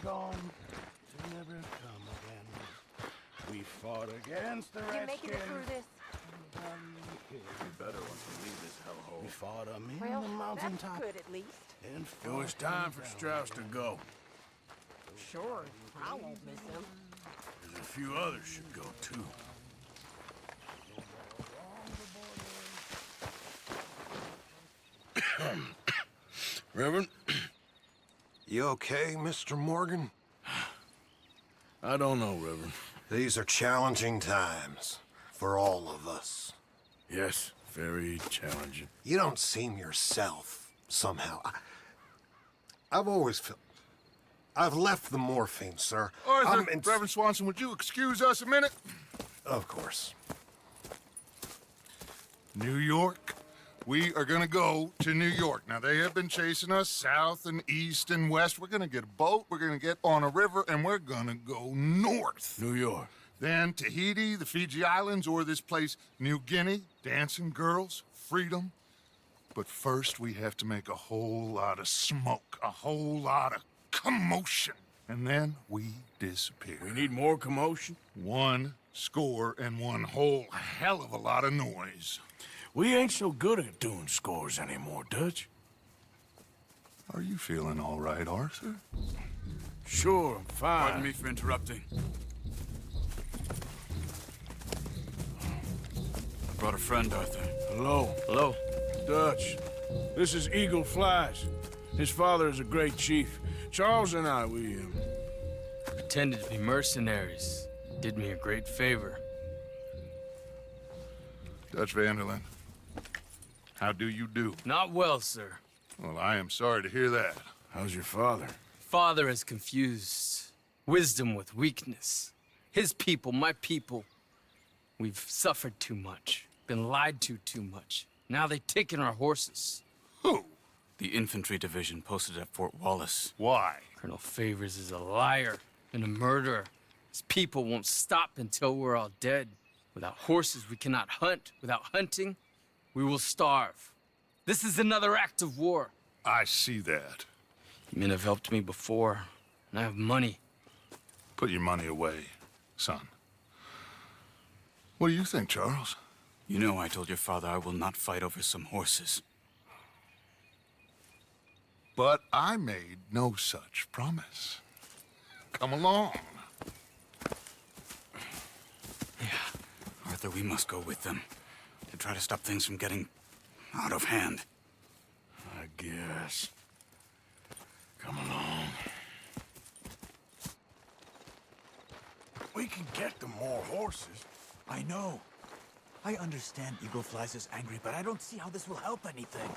gone to never come again. We fought against the You Redskins. making it through this? We better once we leave this hellhole. We fought them in Well, the that's mountaintop. good at least. And It was time for Strauss to go. Sure, I won't miss him. There's a few others should go, too. Reverend? You okay, Mr. Morgan? I don't know, Reverend. These are challenging times for all of us. Yes, very challenging. You don't seem yourself, somehow. I've always felt... I've left the morphine, sir. Arthur, Reverend Swanson, would you excuse us a minute? Of course. New York. We are gonna go to New York. Now, they have been chasing us south and east and west. We're gonna get a boat, we're gonna get on a river, and we're gonna go north. New York. Then Tahiti, the Fiji Islands, or this place, New Guinea, dancing girls, freedom. But first, we have to make a whole lot of smoke, a whole lot of commotion. And then we disappear. We need more commotion? 1 score and one whole hell of a lot of noise. We ain't so good at doing scores anymore, Dutch. Are you feeling all right, Arthur? Sure, I'm fine. Pardon me for interrupting. I brought a friend, Arthur. Hello. Hello. Dutch. This is Eagle Flies. His father is a great chief. Charles and I, we Pretended to be mercenaries. Did me a great favor. Dutch Vanderlyn, how do you do? Not well, sir. Well, I am sorry to hear that. How's your father? Father has confused wisdom with weakness. His people, my people. We've suffered too much. Been lied to too much. Now they've taken our horses. Who? The infantry division posted at Fort Wallace. Why? Colonel Favors is a liar and a murderer. His people won't stop until we're all dead. Without horses, we cannot hunt. Without hunting, we will starve. This is another act of war. I see that. You men have helped me before, and I have money. Put your money away, son. What do you think, Charles? You know I told your father I will not fight over some horses. But I made no such promise. Come along. Arthur, we must go with them to try to stop things from getting out of hand. I guess. Come along. We can get them more horses. I know. I understand Eagle Flies is angry, but I don't see how this will help anything.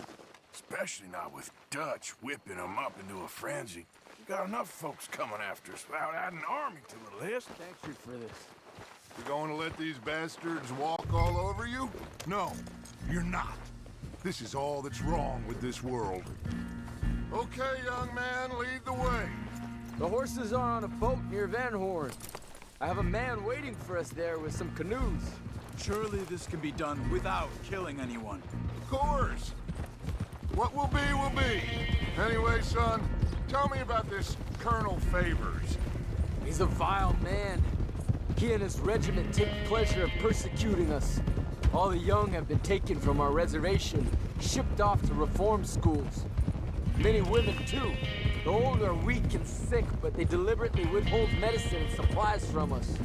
Especially not with Dutch whipping them up into a frenzy. We got enough folks coming after us without adding an army to the list. Thank you for this. You going to let these bastards walk all over you? No, you're not. This is all that's wrong with this world. Okay, young man, lead the way. The horses are on a boat near Van Horn. I have a man waiting for us there with some canoes. Surely this can be done without killing anyone. Of course. What will be, will be. Anyway, son, tell me about this Colonel Favors. He's a vile man. He and his regiment take pleasure of persecuting us. All the young have been taken from our reservation, shipped off to reform schools. Many women, too. The old are weak and sick, but they deliberately withhold medicine and supplies from us.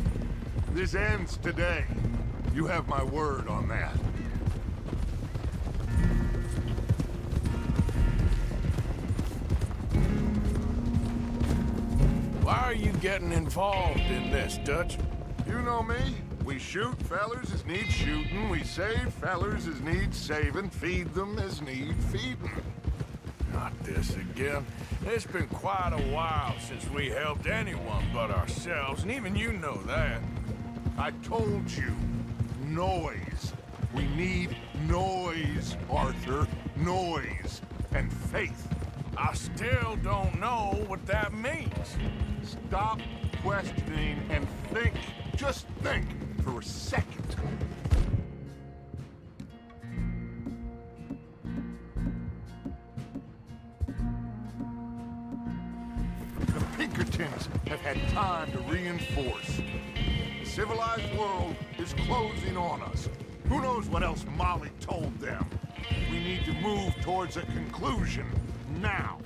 This ends today. You have my word on that. Why are you getting involved in this, Dutch? You know me. We shoot fellers as need shooting. We save fellers as need saving. Feed them as need feeding. Not this again. It's been quite a while since we helped anyone but ourselves, and even you know that. I told you. Noise. We need noise, Arthur. Noise. And faith. I still don't know what that means. Stop questioning and think. Just think for a second. The Pinkerton Pinkertons have had time to reinforce. The civilized world is closing on us. Who knows what else Molly told them? We need to move towards a conclusion now.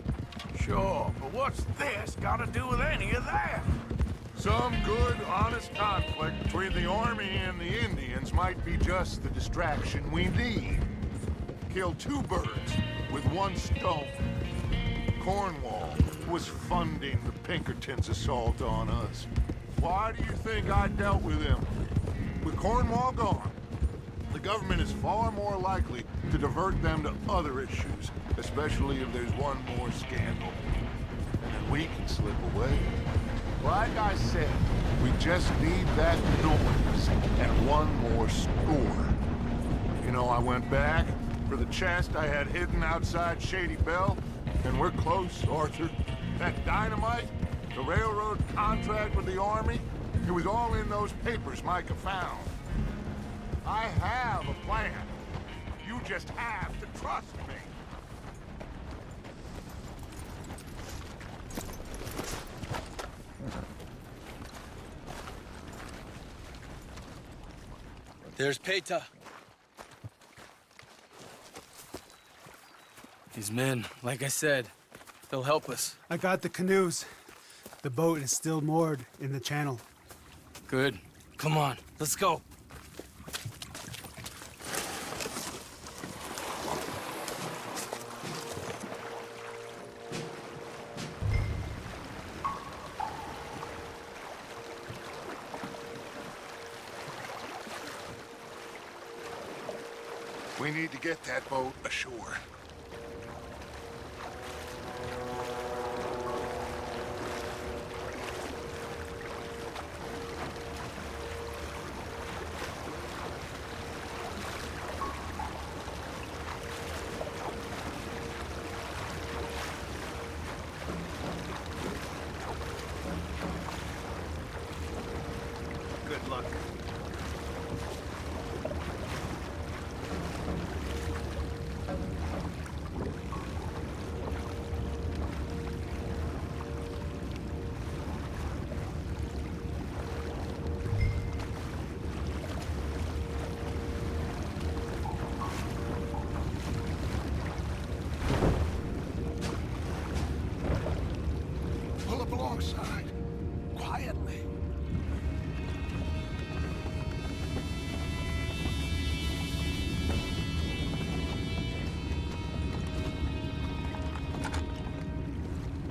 Sure, but what's this got to do with any of that? Some good, honest conflict between the army and the Indians might be just the distraction we need. Kill two birds with one stone. Cornwall was funding the Pinkertons' assault on us. Why do you think I dealt with him? With Cornwall gone, the government is far more likely to divert them to other issues, especially if there's one more scandal. And then we can slip away. Like I said, we just need that noise and one more score. You know, I went back for the chest I had hidden outside Shady Belle, and we're close, Arthur. That dynamite, the railroad contract with the army, it was all in those papers Micah found. I have a plan. You just have to trust me. There's Peta. These men, like I said, they'll help us. I got the canoes. The boat is still moored in the channel. Good. Come on, let's go. We need to get that boat ashore. Good luck. Pull up alongside. Quietly.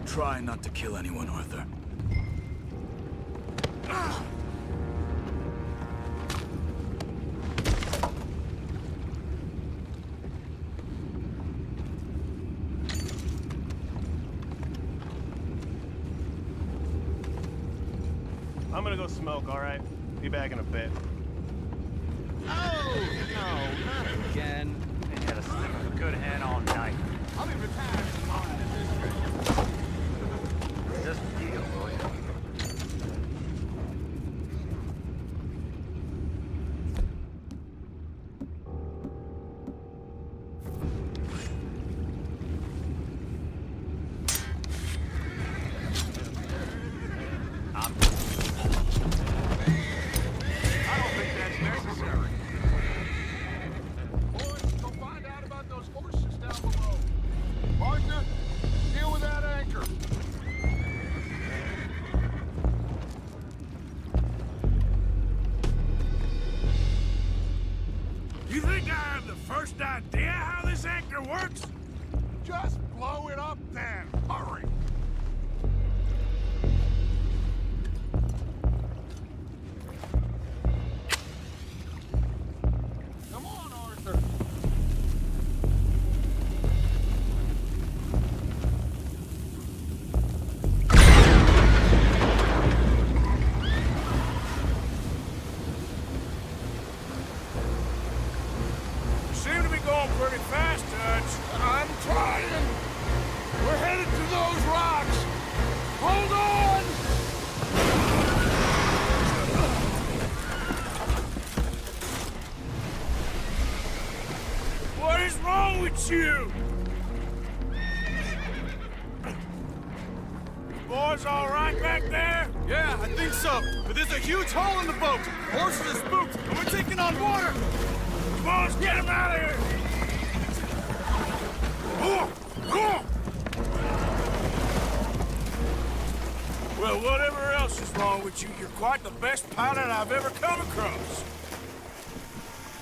Try not to kill anyone, Arthur. I'm gonna go smoke, all right? Be back in a bit. Oh, no, not again. Ain't had a sniff of a good hand all night. I'll be retired in the morning at this rate. Just deal, will ya? I don't think that's necessary. Boys, go find out about those horses down below. Partner, deal with that anchor. You think I have the first idea how this anchor works? Just blow it up then. Hurry. Come on, Arthur. You seem to be going pretty fast, Dutch. I'm trying. We're headed to those rocks. Hold on! What is wrong with you? Boys all right back back there? Yeah, I think so. But there's a huge hole in the boat. Horses are spooked, and we're taking on water. Come on, let's get him out of here! Well, whatever else is wrong with you, you're quite the best pilot I've ever come across.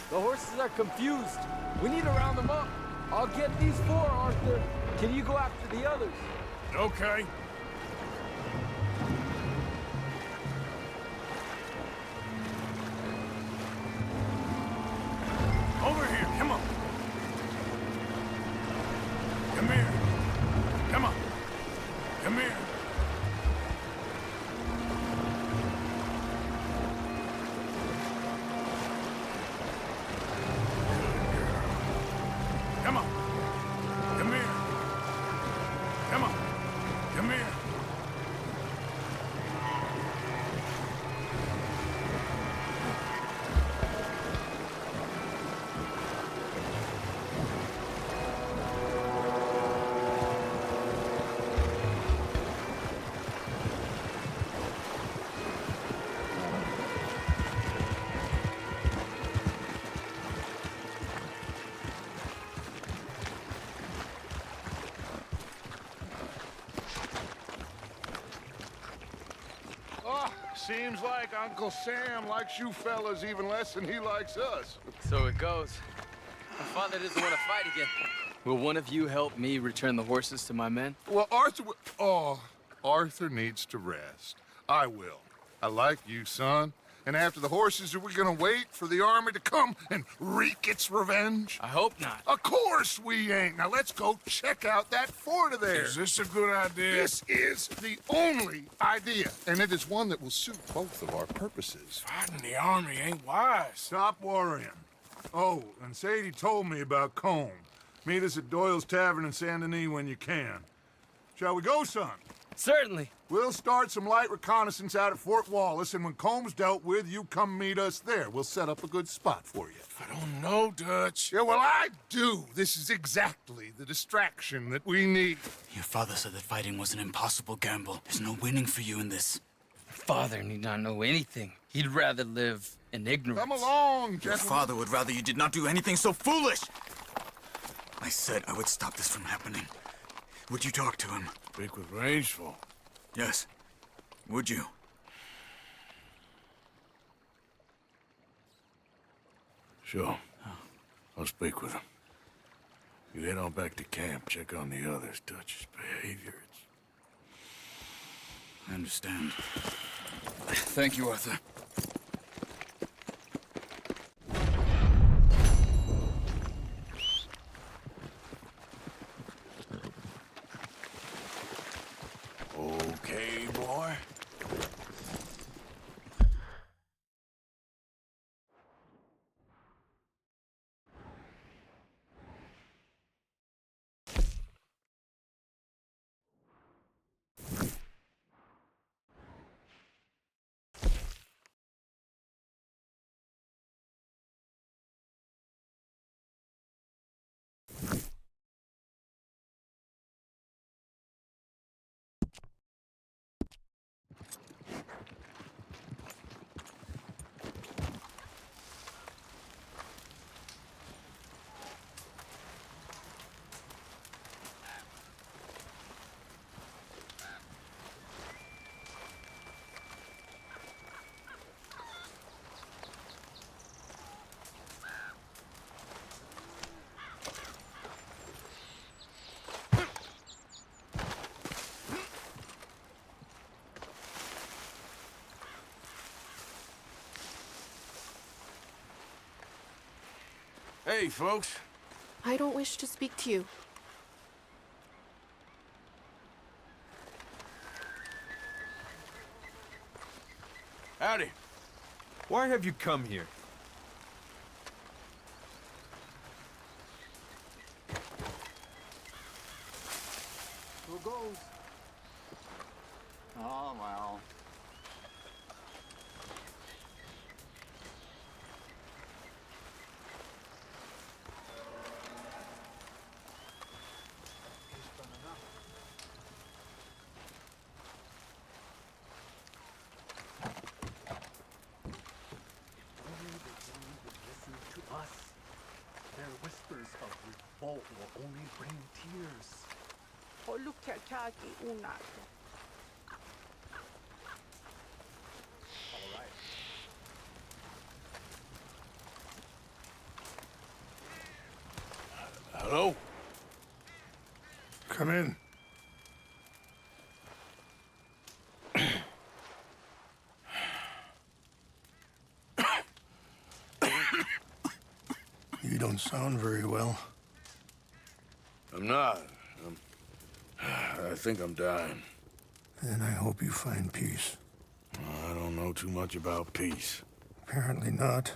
The horses are confused. We need to round them up. I'll get these four, Arthur. Can you go after the others? Okay. Over here, come on. Come here. Come on. Come here. Come on. Come here. Come on. Come here. Oh, seems like Uncle Sam likes you fellas even less than he likes us. So it goes. My father doesn't want to fight again. Will one of you help me return the horses to my men? Well, Arthur needs to rest. I will. I like you, son. And after the horses, are we gonna wait for the army to come and wreak its revenge? I hope not. Of course we ain't. Now let's go check out that fort of theirs. Is this a good idea? This is the only idea, and it is one that will suit both of our purposes. Fighting the army ain't wise. Stop worrying. Oh, and Sadie told me about Combe. Meet us at Doyle's Tavern in Saint Denis when you can. Shall we go, son? Certainly. We'll start some light reconnaissance out at Fort Wallace, and when Combs dealt with, you come meet us there. We'll set up a good spot for you. I don't know, Dutch. Yeah, well, I do. This is exactly the distraction that we need. Your father said that fighting was an impossible gamble. There's no winning for you in this. Father need not know anything. He'd rather live in ignorance. Come along, Your gentlemen. father would rather you did not do anything so foolish. I said I would stop this from happening. Would you talk to him? Speak with Rangeful. Yes. Would you? Sure. I'll speak with him. You head on back to camp, check on the others. Dutch's behavior, I understand. Thank you, Arthur. Okay, boy. Hey, folks. I don't wish to speak to you. Howdy. Why have you come here? Who goes? Oh, well. only bring tears. Hello? Come in. You don't sound very well. I'm not. I think I'm dying. Then I hope you find peace. I don't know too much about peace. Apparently not.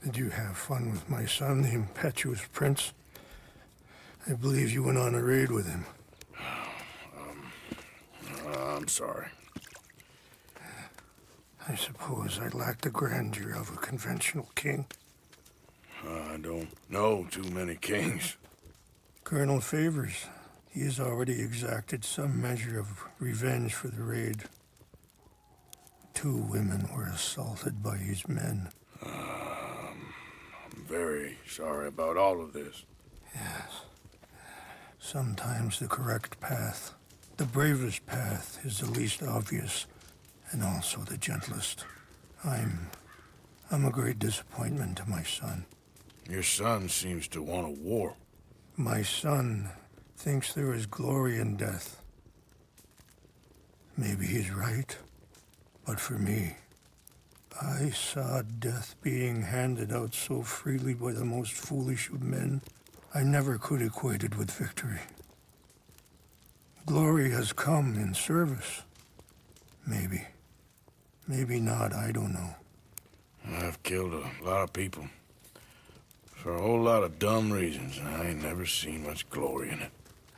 Did you have fun with my son, the impetuous prince? I believe you went on a raid with him. I'm sorry. I suppose I lack the grandeur of a conventional king. I don't know too many kings. Colonel Favors, he has already exacted some measure of revenge for the raid. 2 women were assaulted by his men. I'm very sorry about all of this. Yes. Sometimes the correct path, the bravest path, is the least obvious, and also the gentlest. I'm a great disappointment to my son. Your son seems to want a war. My son thinks there is glory in death. Maybe he's right, but for me, I saw death being handed out so freely by the most foolish of men, I never could equate it with victory. Glory has come in service. Maybe. Maybe not, I don't know. I've killed a lot of people. For a whole lot of dumb reasons, and I ain't never seen much glory in it.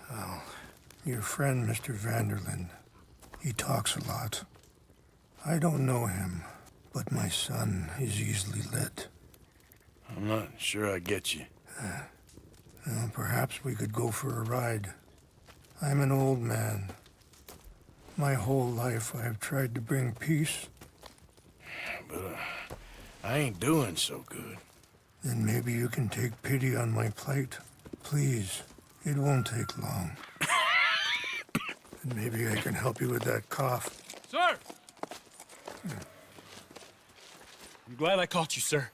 Well, your friend, Mr. Vanderlyn, he talks a lot. I don't know him, but my son is easily led. I'm not sure I get you. Well, perhaps we could go for a ride. I'm an old man. My whole life I've tried to bring peace. But I ain't doing so good. Then maybe you can take pity on my plight. Please, it won't take long. And maybe I can help you with that cough. Sir! I'm glad I caught you, sir.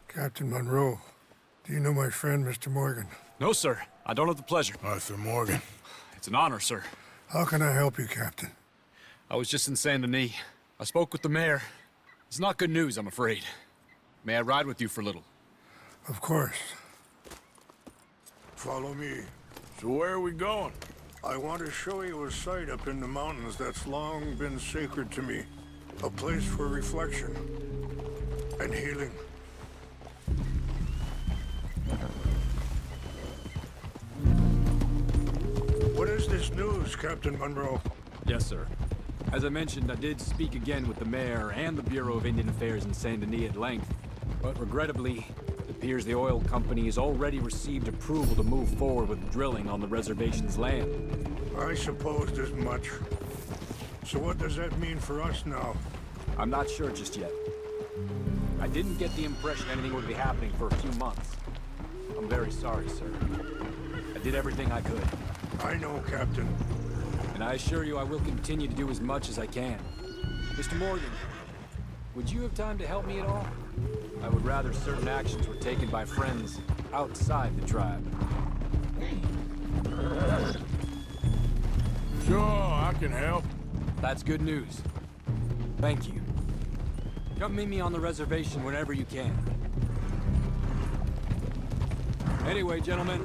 Captain Monroe, do you know my friend, Mr. Morgan? No, sir. I don't have the pleasure. Arthur Morgan. It's an honor, sir. How can I help you, Captain? I was just in Saint Denis. I spoke with the mayor. It's not good news, I'm afraid. May I ride with you for a little? Of course. Follow me. So where are we going? I want to show you a site up in the mountains that's long been sacred to me. A place for reflection and healing. What is this news, Captain Monroe? Yes, sir. As I mentioned, I did speak again with the mayor and the Bureau of Indian Affairs in Saint Denis at length. But regrettably, it appears the oil company has already received approval to move forward with drilling on the reservation's land. I supposed as much. So what does that mean for us now? I'm not sure just yet. I didn't get the impression anything would be happening for a few months. I'm very sorry, sir. I did everything I could. I know, Captain. And I assure you I will continue to do as much as I can. Mr. Morgan, would you have time to help me at all? I would rather certain actions were taken by friends outside the tribe. Sure, I can help. That's good news. Thank you. Come meet me on the reservation whenever you can. Anyway, gentlemen,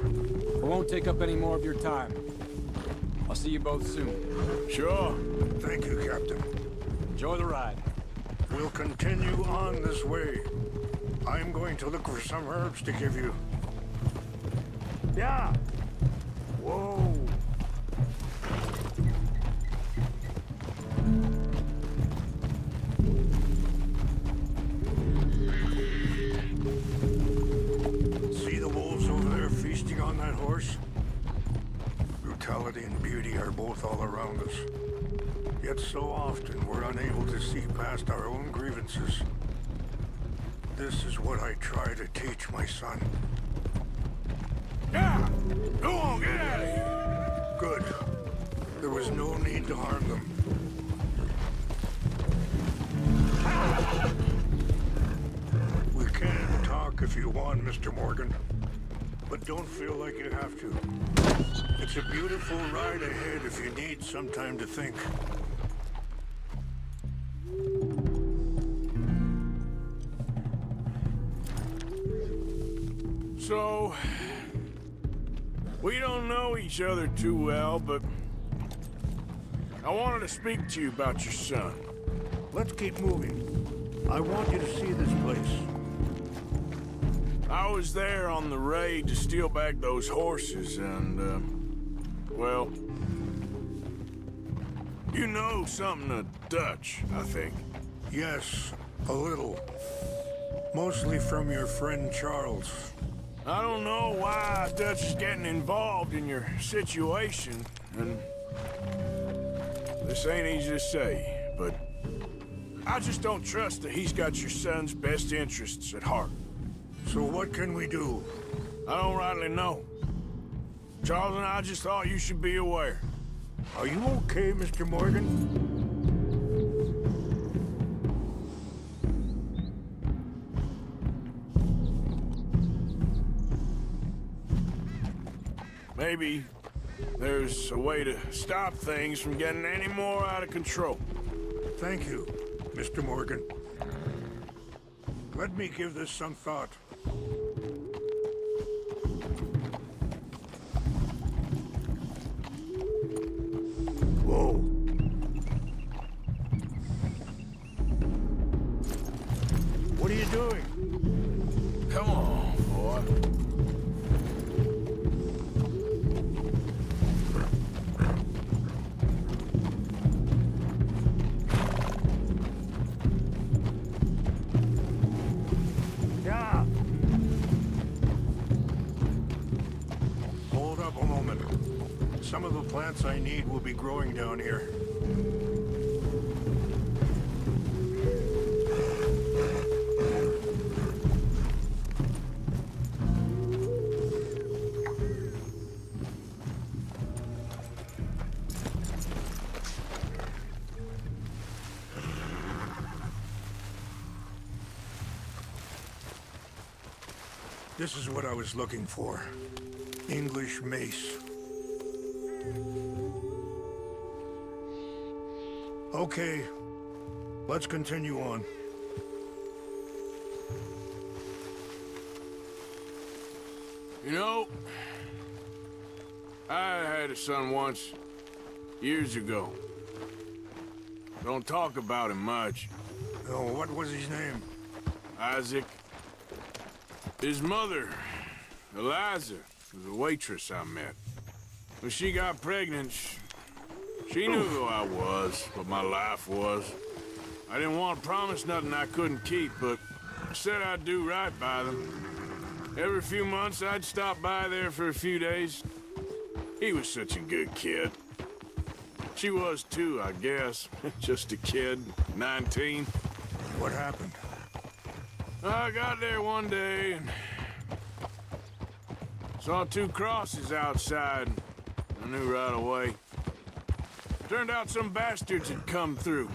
I won't take up any more of your time. I'll see you both soon. Sure. Thank you, Captain. Enjoy the ride. We'll continue on this way. I'm going to look for some herbs to give you. Yeah. Whoa. See the wolves over there feasting on that horse? Brutality and beauty are both all around us. Yet so often we're unable to see past our own grievances. This is what I try to teach my son. Yeah! Go on, get out of here! Good. There was no need to harm them. We can talk if you want, Mr. Morgan. But don't feel like you have to. It's a beautiful ride ahead if you need some time to think. So, we don't know each other too well, but I wanted to speak to you about your son. Let's keep moving. I want you to see this place. I was there on the raid to steal back those horses, and, well, you know something of Dutch, I think. Yes, a little. Mostly from your friend Charles. I don't know why Dutch is getting involved in your situation, and this ain't easy to say, but I just don't trust that he's got your son's best interests at heart. So what can we do? I don't rightly know. Charles and I just thought you should be aware. Are you okay, Mr. Morgan? Maybe there's a way to stop things from getting any more out of control. Thank you, Mr. Morgan. Let me give this some thought. Whoa. What are you doing? Come on, boy. Yeah. Hold up a moment. Some of the plants I need will be growing down here. This is what I was looking for. English mace. Okay, let's continue on. You know, I had a son once, years ago. Don't talk about him much. Oh, what was his name? Isaac. His mother, Eliza, was a waitress I met. When she got pregnant, she knew who I was, what my life was. I didn't want to promise nothing I couldn't keep, but I said I'd do right by them. Every few months, I'd stop by there for a few days. He was such a good kid. She was too, I guess. Just a kid, 19. What happened? I got there one day and saw two crosses outside. I knew right away. Turned out some bastards had come through.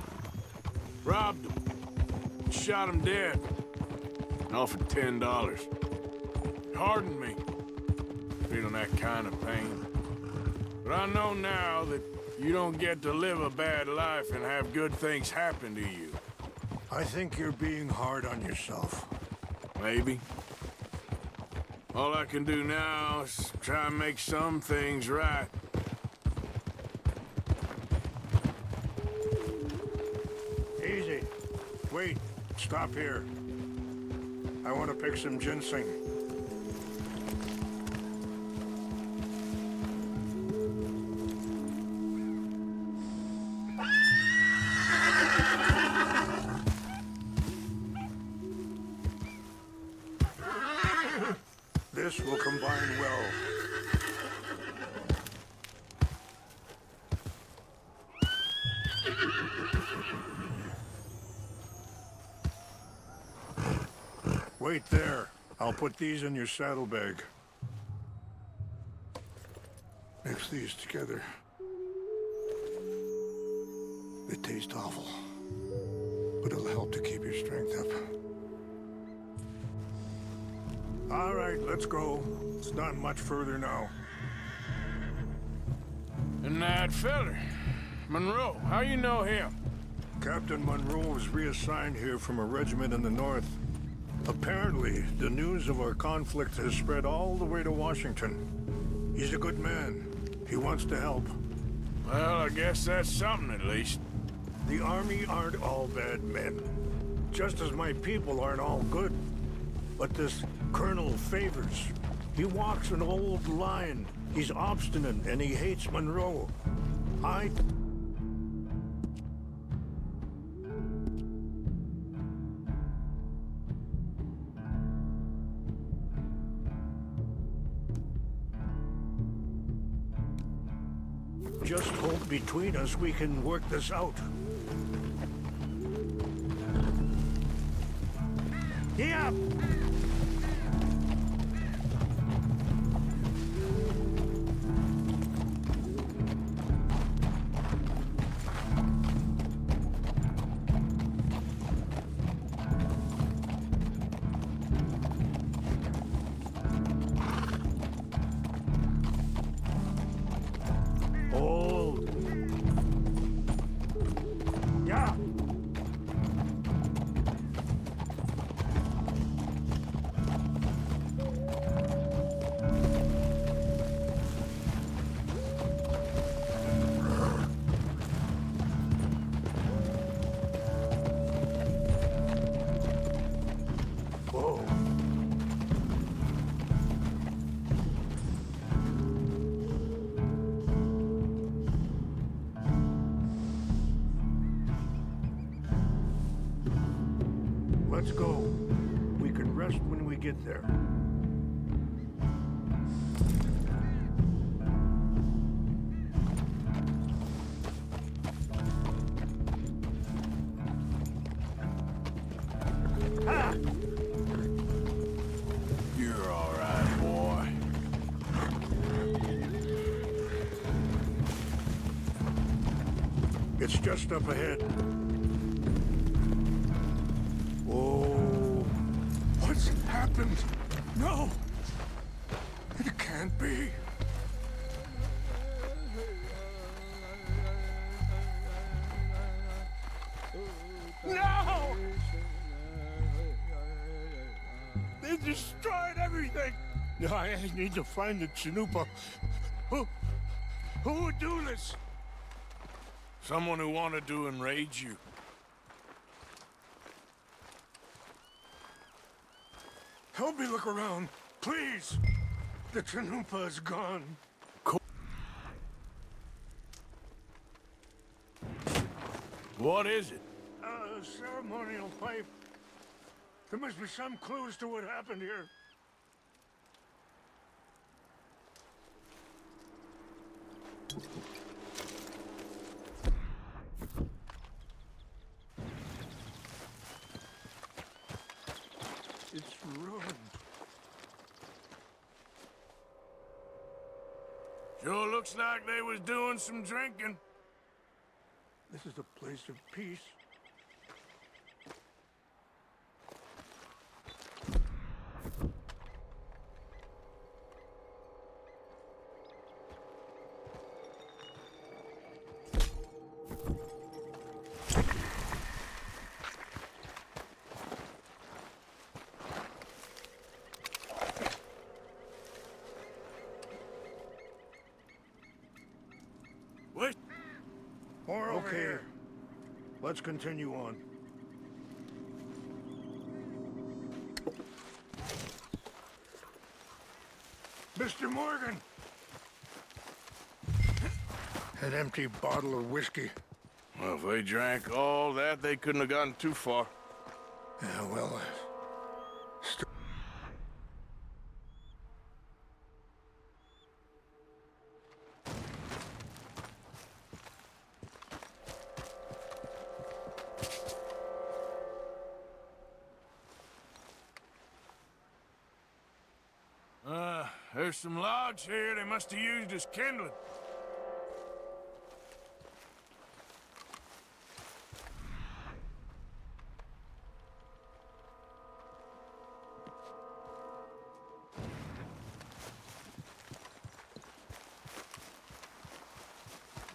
Robbed them. Shot them dead. And offered $10. Hardened me. Feeling that kind of pain. But I know now that you don't get to live a bad life and have good things happen to you. I think you're being hard on yourself. Maybe. All I can do now is try and make some things right. Easy. Wait, stop here. I want to pick some ginseng. This will combine well. Wait there. I'll put these in your saddlebag. mix these together. They taste awful, but it'll help to keep your strength up. All right, let's go. It's not much further now. And that feller, Monroe, how you know him? Captain Monroe was reassigned here from a regiment in the north. Apparently, the news of our conflict has spread all the way to Washington. He's a good man. He wants to help. Well, I guess that's something at least. The army aren't all bad men. Just as my people aren't all good. But this Colonel Favors, he walks an old line. He's obstinate and he hates Monroe. Just hope between us we can work this out. Yeah! Let's go. We can rest when we get there. Ah! You're all right, boy. It's just up ahead. Oh, what's happened? No, it can't be. No! They destroyed everything. I need to find the Chanupa. Who would do this? Someone who wanted to enrage you. Help me look around, please. The Chanupa is gone. What is it? A ceremonial pipe. There must be some clues to what happened here. It's ruined. Sure looks like they was doing some drinking. This is a place of peace. What? More over here. Let's continue on. Mr. Morgan! An empty bottle of whiskey. Well, if they drank all that, they couldn't have gotten too far. Yeah, well, There's some logs here they must have used as kindling.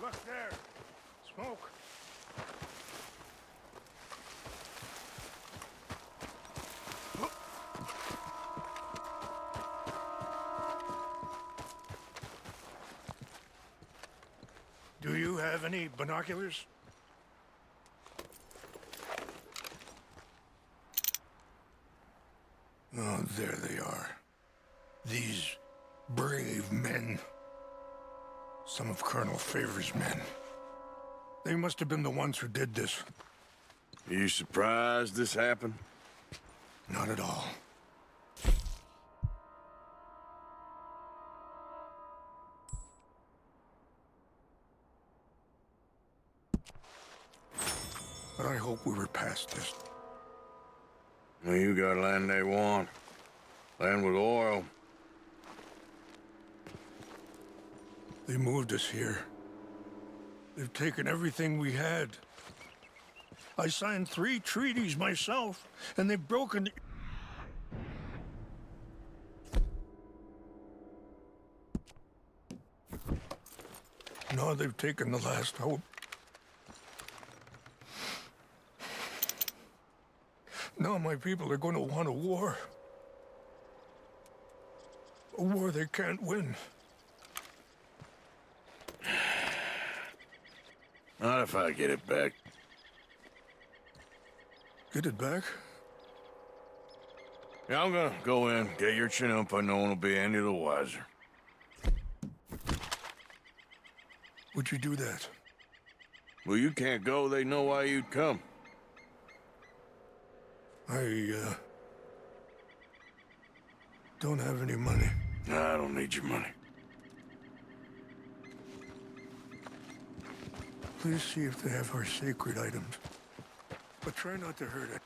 Look there. Smoke. Do you have any binoculars? Oh, there they are. These brave men. Some of Colonel Favor's men. They must have been the ones who did this. Are you surprised this happened? Not at all. But I hope we were past this. Well, you got land they want. Land with oil. They moved us here. They've taken everything we had. I signed 3 treaties myself, and they've broken... Now they've taken the last hope. Now my people are going to want a war. A war they can't win. Not if I get it back. Get it back? Yeah, I'm gonna go in, get your Chinook, no one will be any the wiser. Would you do that? Well, you can't go, they know why you'd come. I don't have any money. Nah, I don't need your money. Please see if they have our sacred items. But try not to hurt it.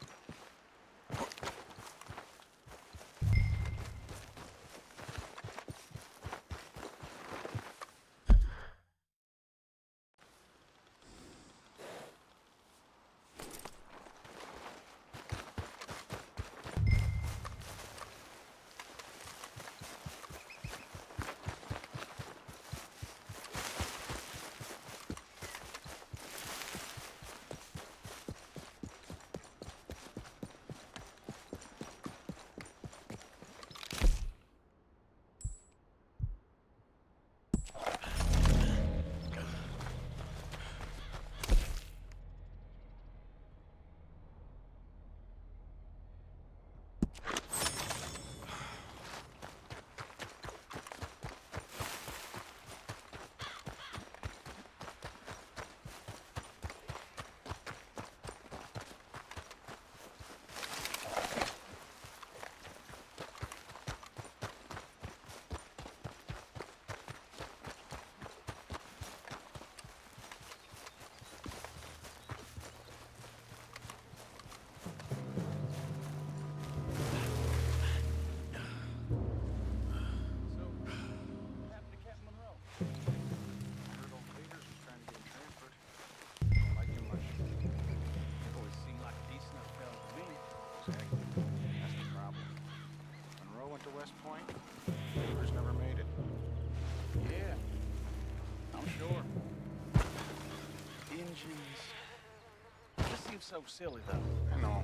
So silly, though. I know.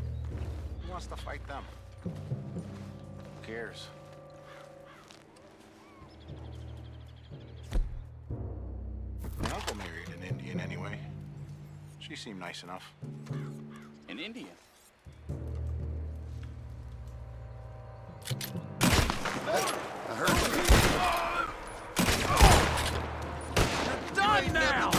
Who wants to fight them? Who cares? My uncle married an Indian anyway. She seemed nice enough. An Indian? I heard you. You're done now!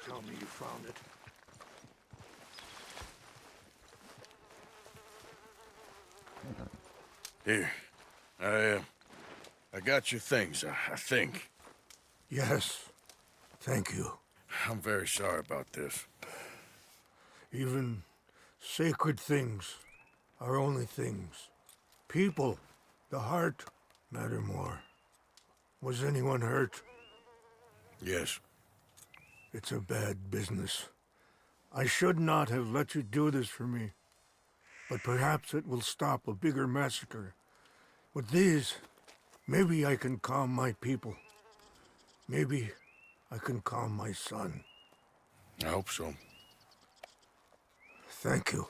tell me you found it. Here. I got your things, I think. Yes. Thank you. I'm very sorry about this. Even sacred things are only things. People, the heart, matter more. Was anyone hurt? Yes. It's a bad business. I should not have let you do this for me. But perhaps it will stop a bigger massacre. With these, maybe I can calm my people. Maybe I can calm my son. I hope so. Thank you.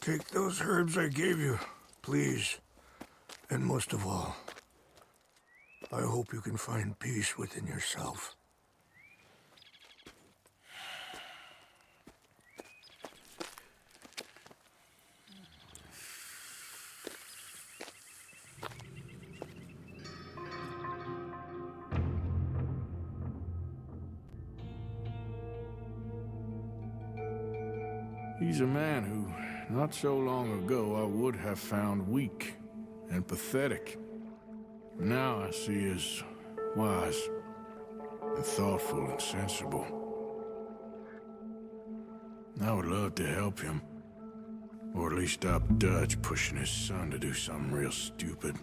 Take those herbs I gave you, please. And most of all, I hope you can find peace within yourself. He's a man who, not so long ago, I would have found weak and pathetic. Now I see as wise and thoughtful and sensible. I would love to help him, or at least stop Dutch pushing his son to do something real stupid.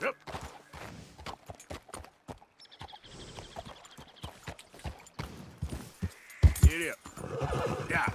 Yep. Get up. Yeah.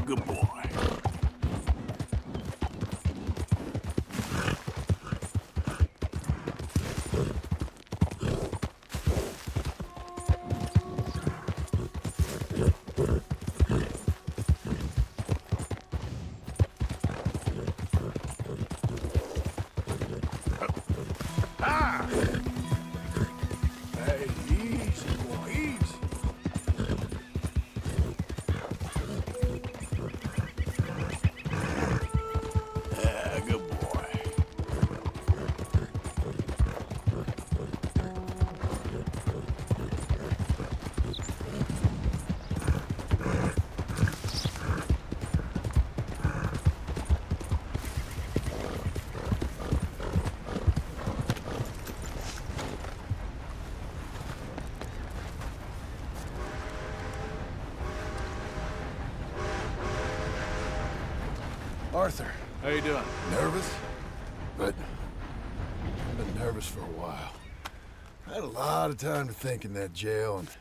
Good boy. Ah! Hey, easy, boy, easy. Good boy. Arthur. How you doing? Nervous? But I've been nervous for a while. I had a lot of time to think in that jail, and I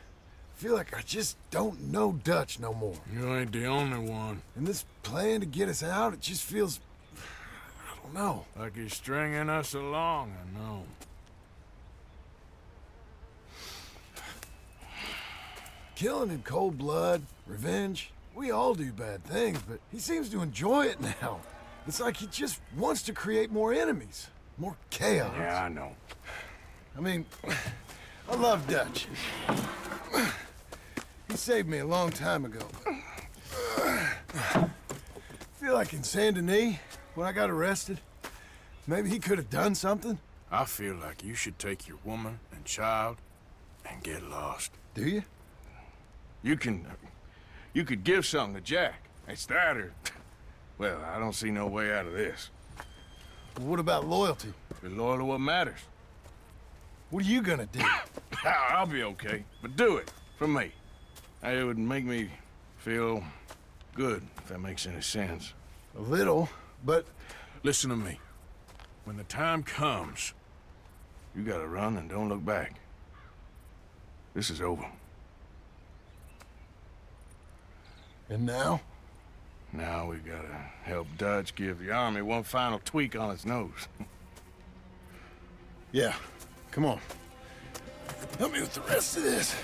feel like I just don't know Dutch no more. You ain't the only one. And this plan to get us out, it just feels... I don't know. Like he's stringing us along, I know. Killing in cold blood, revenge, we all do bad things, but he seems to enjoy it now. It's like he just wants to create more enemies, more chaos. Yeah, I know. I mean, I love Dutch. He saved me a long time ago. I feel like in Saint Denis, when I got arrested, maybe he could have done something. I feel like you should take your woman and child and get lost. Do you? You could give something to Jack. It's that or... Well, I don't see no way out of this. What about loyalty? Be loyal to what matters. What are you gonna do? I'll be okay, but do it for me. It would make me feel good, if that makes any sense. A little, but... Listen to me. When the time comes, you gotta run and don't look back. This is over. And now? Now we gotta help Dutch give the army one final tweak on its nose. Yeah, come on. Help me with the rest of this.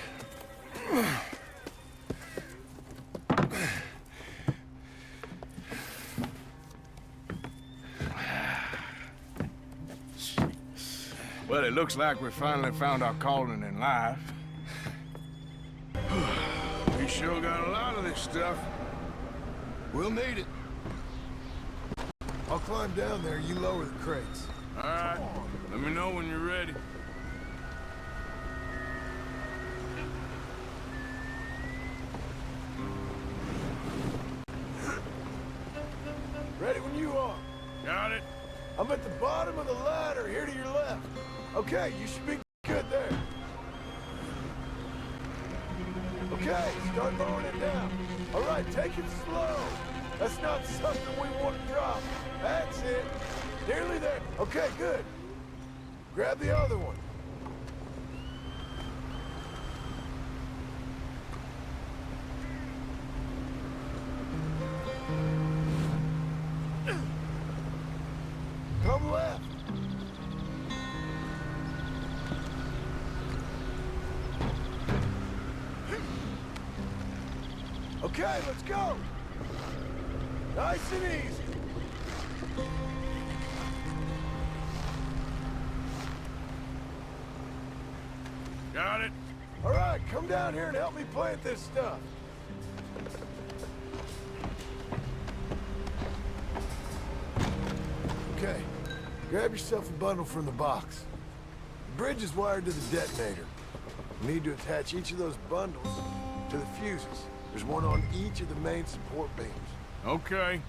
Well, it looks like we finally found our calling in life. We sure got a lot of this stuff. We'll need it. I'll climb down there, you lower the crates. All right. Let me know when you're ready. Ready when you are. Got it. I'm at the bottom of the ladder, here to your left. Okay, you should be good there. Okay, start lowering it down. All right, take it slow. That's not something we want to drop. That's it. Nearly there. Okay, good. Grab the other one. Come left. Okay, let's go. Nice and easy. Got it. All right, come down here and help me plant this stuff. Okay, grab yourself a bundle from the box. The bridge is wired to the detonator. You need to attach each of those bundles to the fuses. There's one on each of the main support beams. Okay.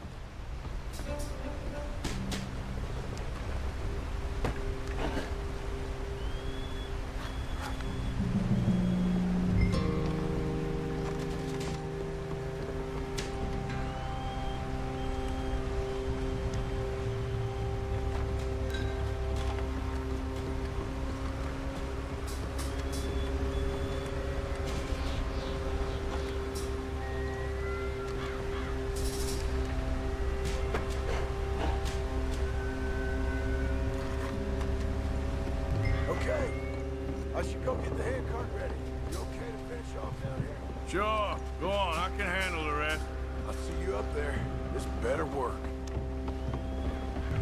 Okay, I should go get the handcart ready. You okay to finish off down here? Sure. Go on. I can handle the rest. I'll see you up there. This better work.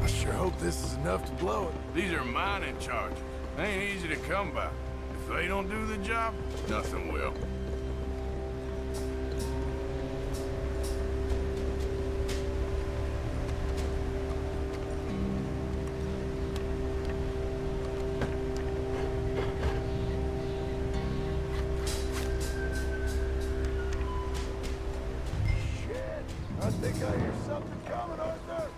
I sure hope this is enough to blow it. These are mining charges. They ain't easy to come by. If they don't do the job, nothing will. I think I hear something coming, Arthur.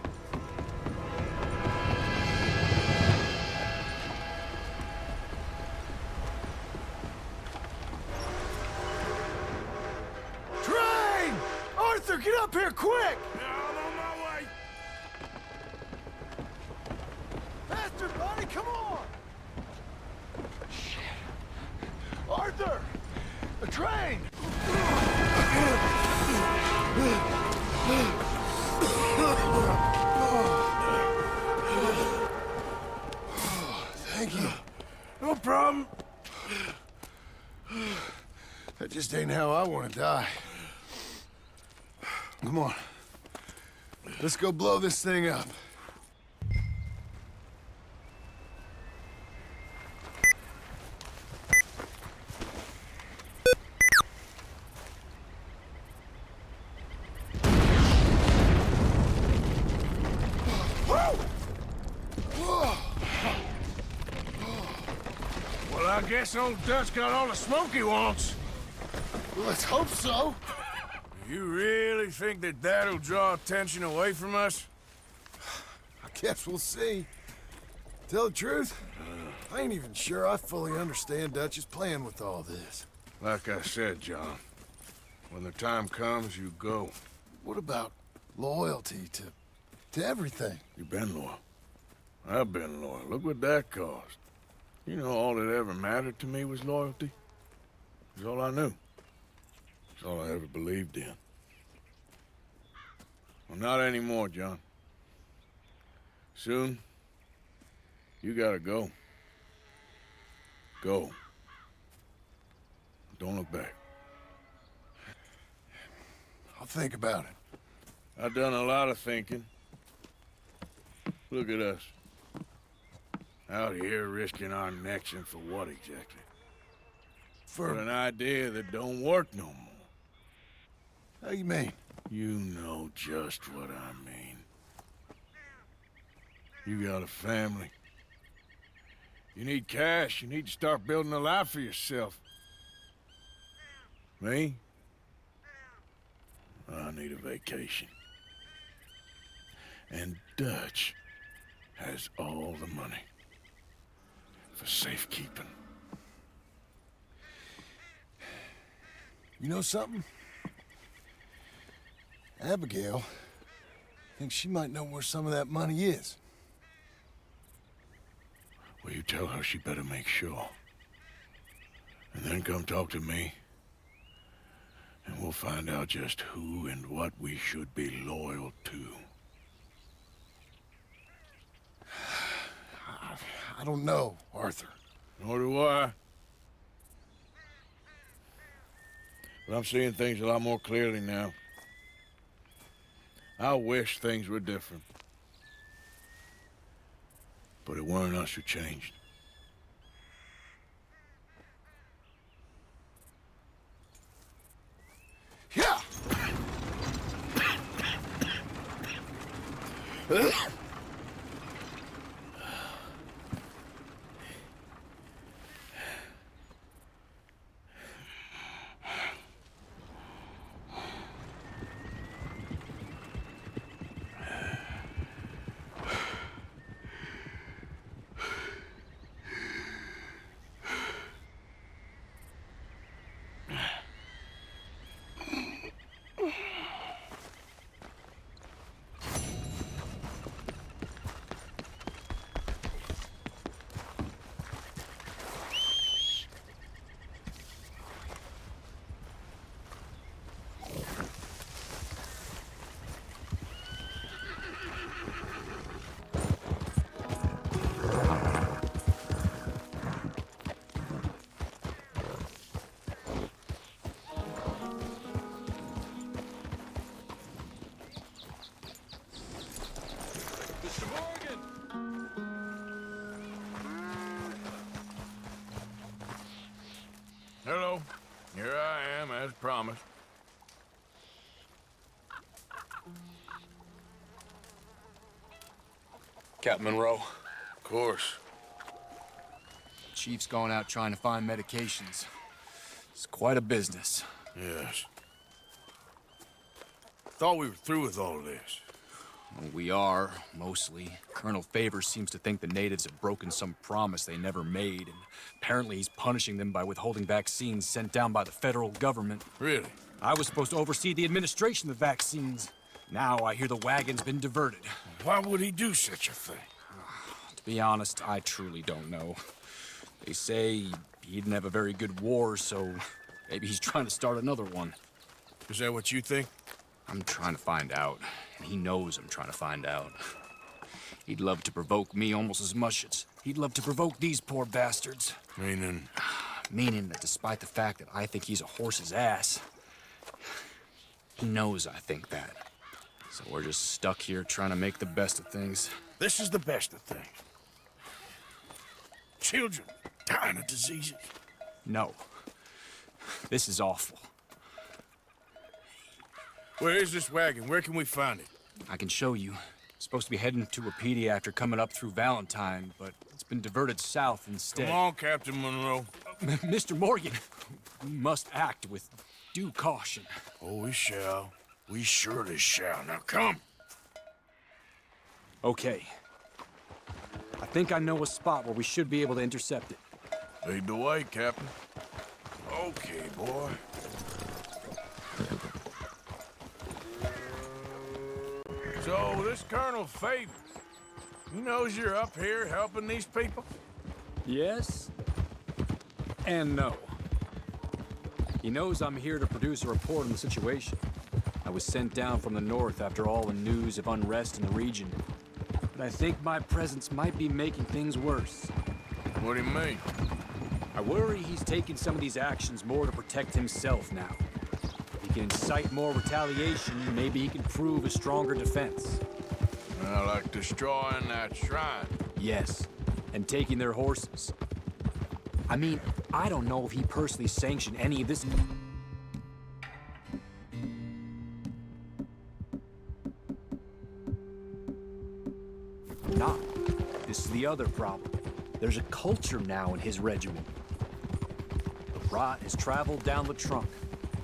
Train! Arthur, get up here, quick! I'm on my way. Faster, buddy, come on! Shit. Arthur! The train! Thank you. No problem. That just ain't how I want to die. Come on. Let's go blow this thing up. Well, I guess old Dutch got all the smoke he wants. Let's hope so. You really think that that'll draw attention away from us? I guess we'll see. Tell the truth, I ain't even sure I fully understand Dutch's plan with all this. Like I said, John, when the time comes, you go. What about loyalty to everything? You've been loyal. I've been loyal. Look what that cost. You know, all that ever mattered to me was loyalty. It's all I knew. It's all I ever believed in. Well, not anymore, John. Soon, you gotta go. Go. Don't look back. I'll think about it. I've done a lot of thinking. Look at us. Out here risking our necks, and for what exactly? For an idea that don't work no more. How you mean? You know just what I mean. You got a family. You need cash. You need to start building a life for yourself. Me? I need a vacation. And Dutch has all the money for safekeeping. You know something? Abigail thinks she might know where some of that money is. Well, you tell her she better make sure. And then come talk to me. And we'll find out just who and what we should be loyal to. I don't know, Arthur. Nor do I. But I'm seeing things a lot more clearly now. I wish things were different. But it weren't us who changed. Yeah! Hello. Here I am, as promised. Captain Monroe. Of course. Chief's going out trying to find medications. It's quite a business. Yes. Thought we were through with all this. Well, we are, mostly. Colonel Favors seems to think the natives have broken some promise they never made, and apparently he's punishing them by withholding vaccines sent down by the federal government. Really? I was supposed to oversee the administration of vaccines. Now I hear the wagon's been diverted. Why would he do such a thing? To be honest, I truly don't know. They say he didn't have a very good war, so maybe he's trying to start another one. Is that what you think? I'm trying to find out, and he knows I'm trying to find out. He'd love to provoke me almost as much as he'd love to provoke these poor bastards. Meaning? Meaning that despite the fact that I think he's a horse's ass, he knows I think that. So we're just stuck here trying to make the best of things. This is the best of things. Children dying of diseases. No. This is awful. Where is this wagon? Where can we find it? I can show you. It's supposed to be heading to Wapiti after coming up through Valentine, but it's been diverted south instead. Come on, Captain Monroe. Mr. Morgan, we must act with due caution. Oh, we shall. We surely shall. Now come. Okay. I think I know a spot where we should be able to intercept it. Lead the way, Captain. Okay, boy. So, this Colonel Favors, he knows you're up here helping these people? Yes. And no. He knows I'm here to produce a report on the situation. I was sent down from the north after all the news of unrest in the region. But I think my presence might be making things worse. What do you mean? I worry he's taking some of these actions more to protect himself now. If he can incite more retaliation, maybe he can prove a stronger defense. Like destroying that shrine. Yes, and taking their horses. I mean, I don't know if he personally sanctioned any of this. Not. This is the other problem. There's a culture now in his regiment. The rot has traveled down the trunk.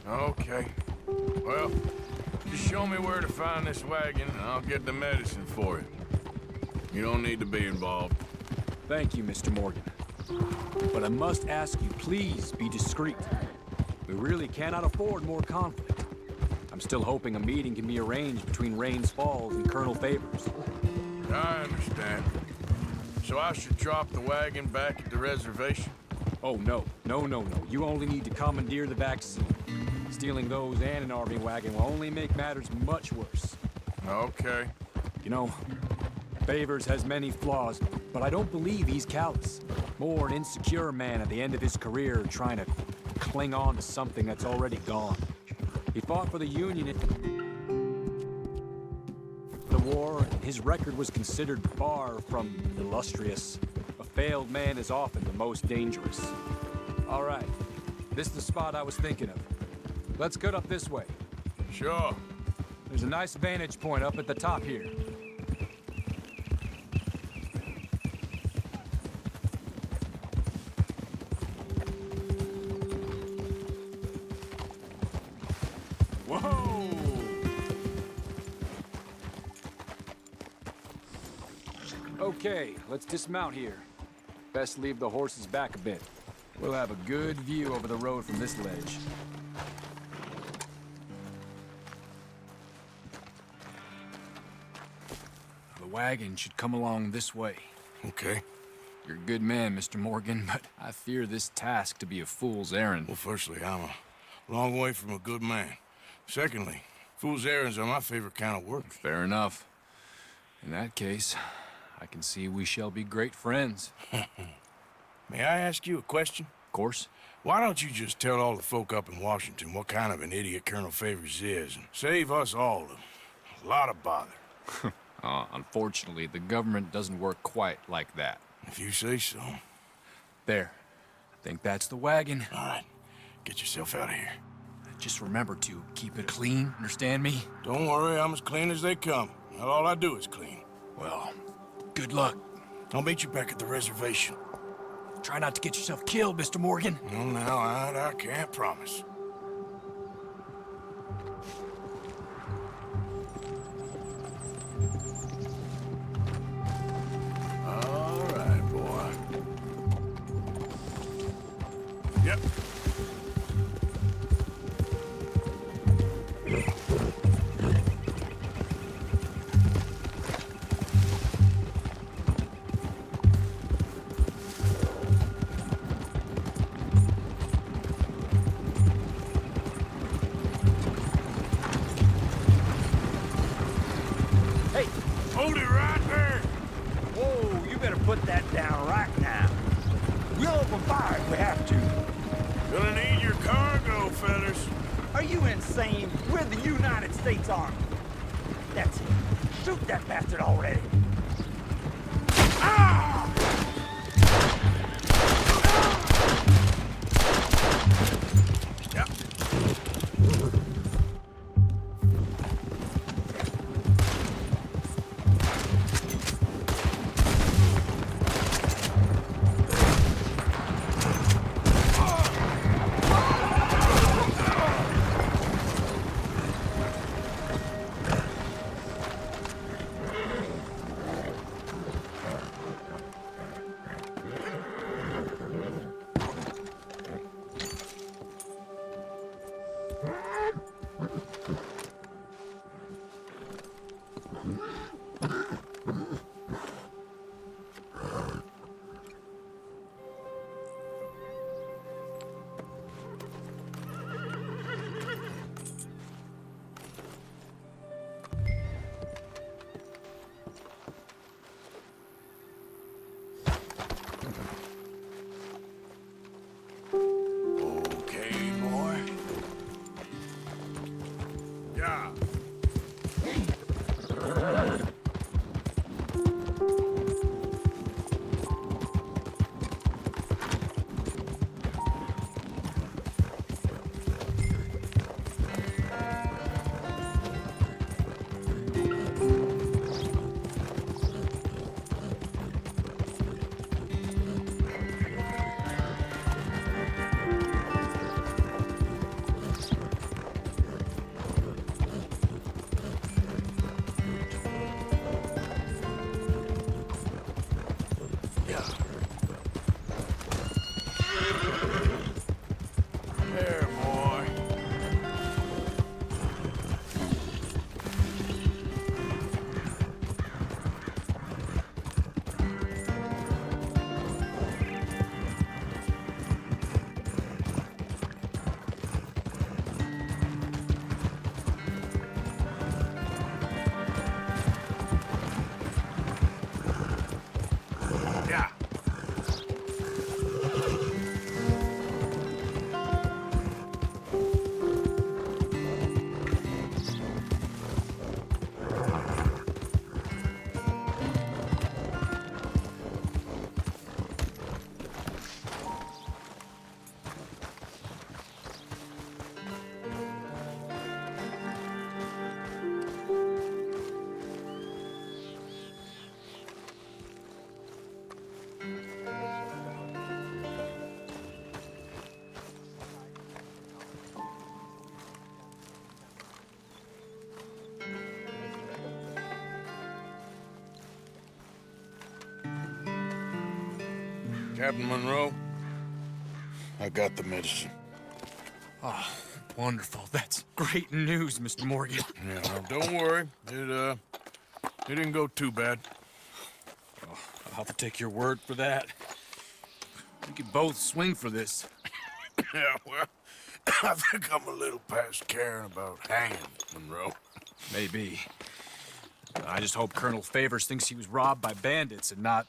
Okay. Well, just show me where to find this wagon, and I'll get the medicine for you. You don't need to be involved. Thank you, Mr. Morgan. But I must ask you, please be discreet. We really cannot afford more conflict. I'm still hoping a meeting can be arranged between Rains Falls and Colonel Favors. I understand. So I should drop the wagon back at the reservation? Oh, no. No, no, no. You only need to commandeer the back seat. Stealing those and an army wagon will only make matters much worse. Okay. You know, Favors has many flaws, but I don't believe he's callous. More an insecure man at the end of his career trying to cling on to something that's already gone. He fought for the Union in the war, and his record was considered far from illustrious. A failed man is often the most dangerous. All right, this is the spot I was thinking of. Let's cut up this way. Sure. There's a nice vantage point up at the top here. Whoa! Okay, let's dismount here. Best leave the horses back a bit. We'll have a good view over the road from this ledge. The wagon should come along this way. Okay. You're a good man, Mr. Morgan, but I fear this task to be a fool's errand. Well, firstly, I'm a long way from a good man. Secondly, fool's errands are my favorite kind of work. Fair enough. In that case, I can see we shall be great friends. May I ask you a question? Of course. Why don't you just tell all the folk up in Washington what kind of an idiot Colonel Favors is and save us all a lot of bother? Unfortunately, the government doesn't work quite like that. If you say so. There. I think that's the wagon. All right. Get yourself out of here. Just remember to keep it clean, understand me? Don't worry, I'm as clean as they come. Not all I do is clean. Well, good luck. I'll meet you back at the reservation. Try not to get yourself killed, Mr. Morgan. No, now, I can't promise. All right, boy. Yep. Hold it right there! Whoa, you better put that down right now. We'll open fire if we have to. Gonna need your cargo, fellas. Are you insane? We're the United States Army. That's it. Shoot that bastard already! Okay, boy. Yeah. There, boy. Yeah. Captain Monroe, I got the medicine. Oh, wonderful. That's great news, Mr. Morgan. Yeah, well, don't worry. It didn't go too bad. Oh, I'll have to take your word for that. We could both swing for this. Yeah, well, I think I'm a little past caring about hanging, Monroe. Maybe. I just hope Colonel Favors thinks he was robbed by bandits and not...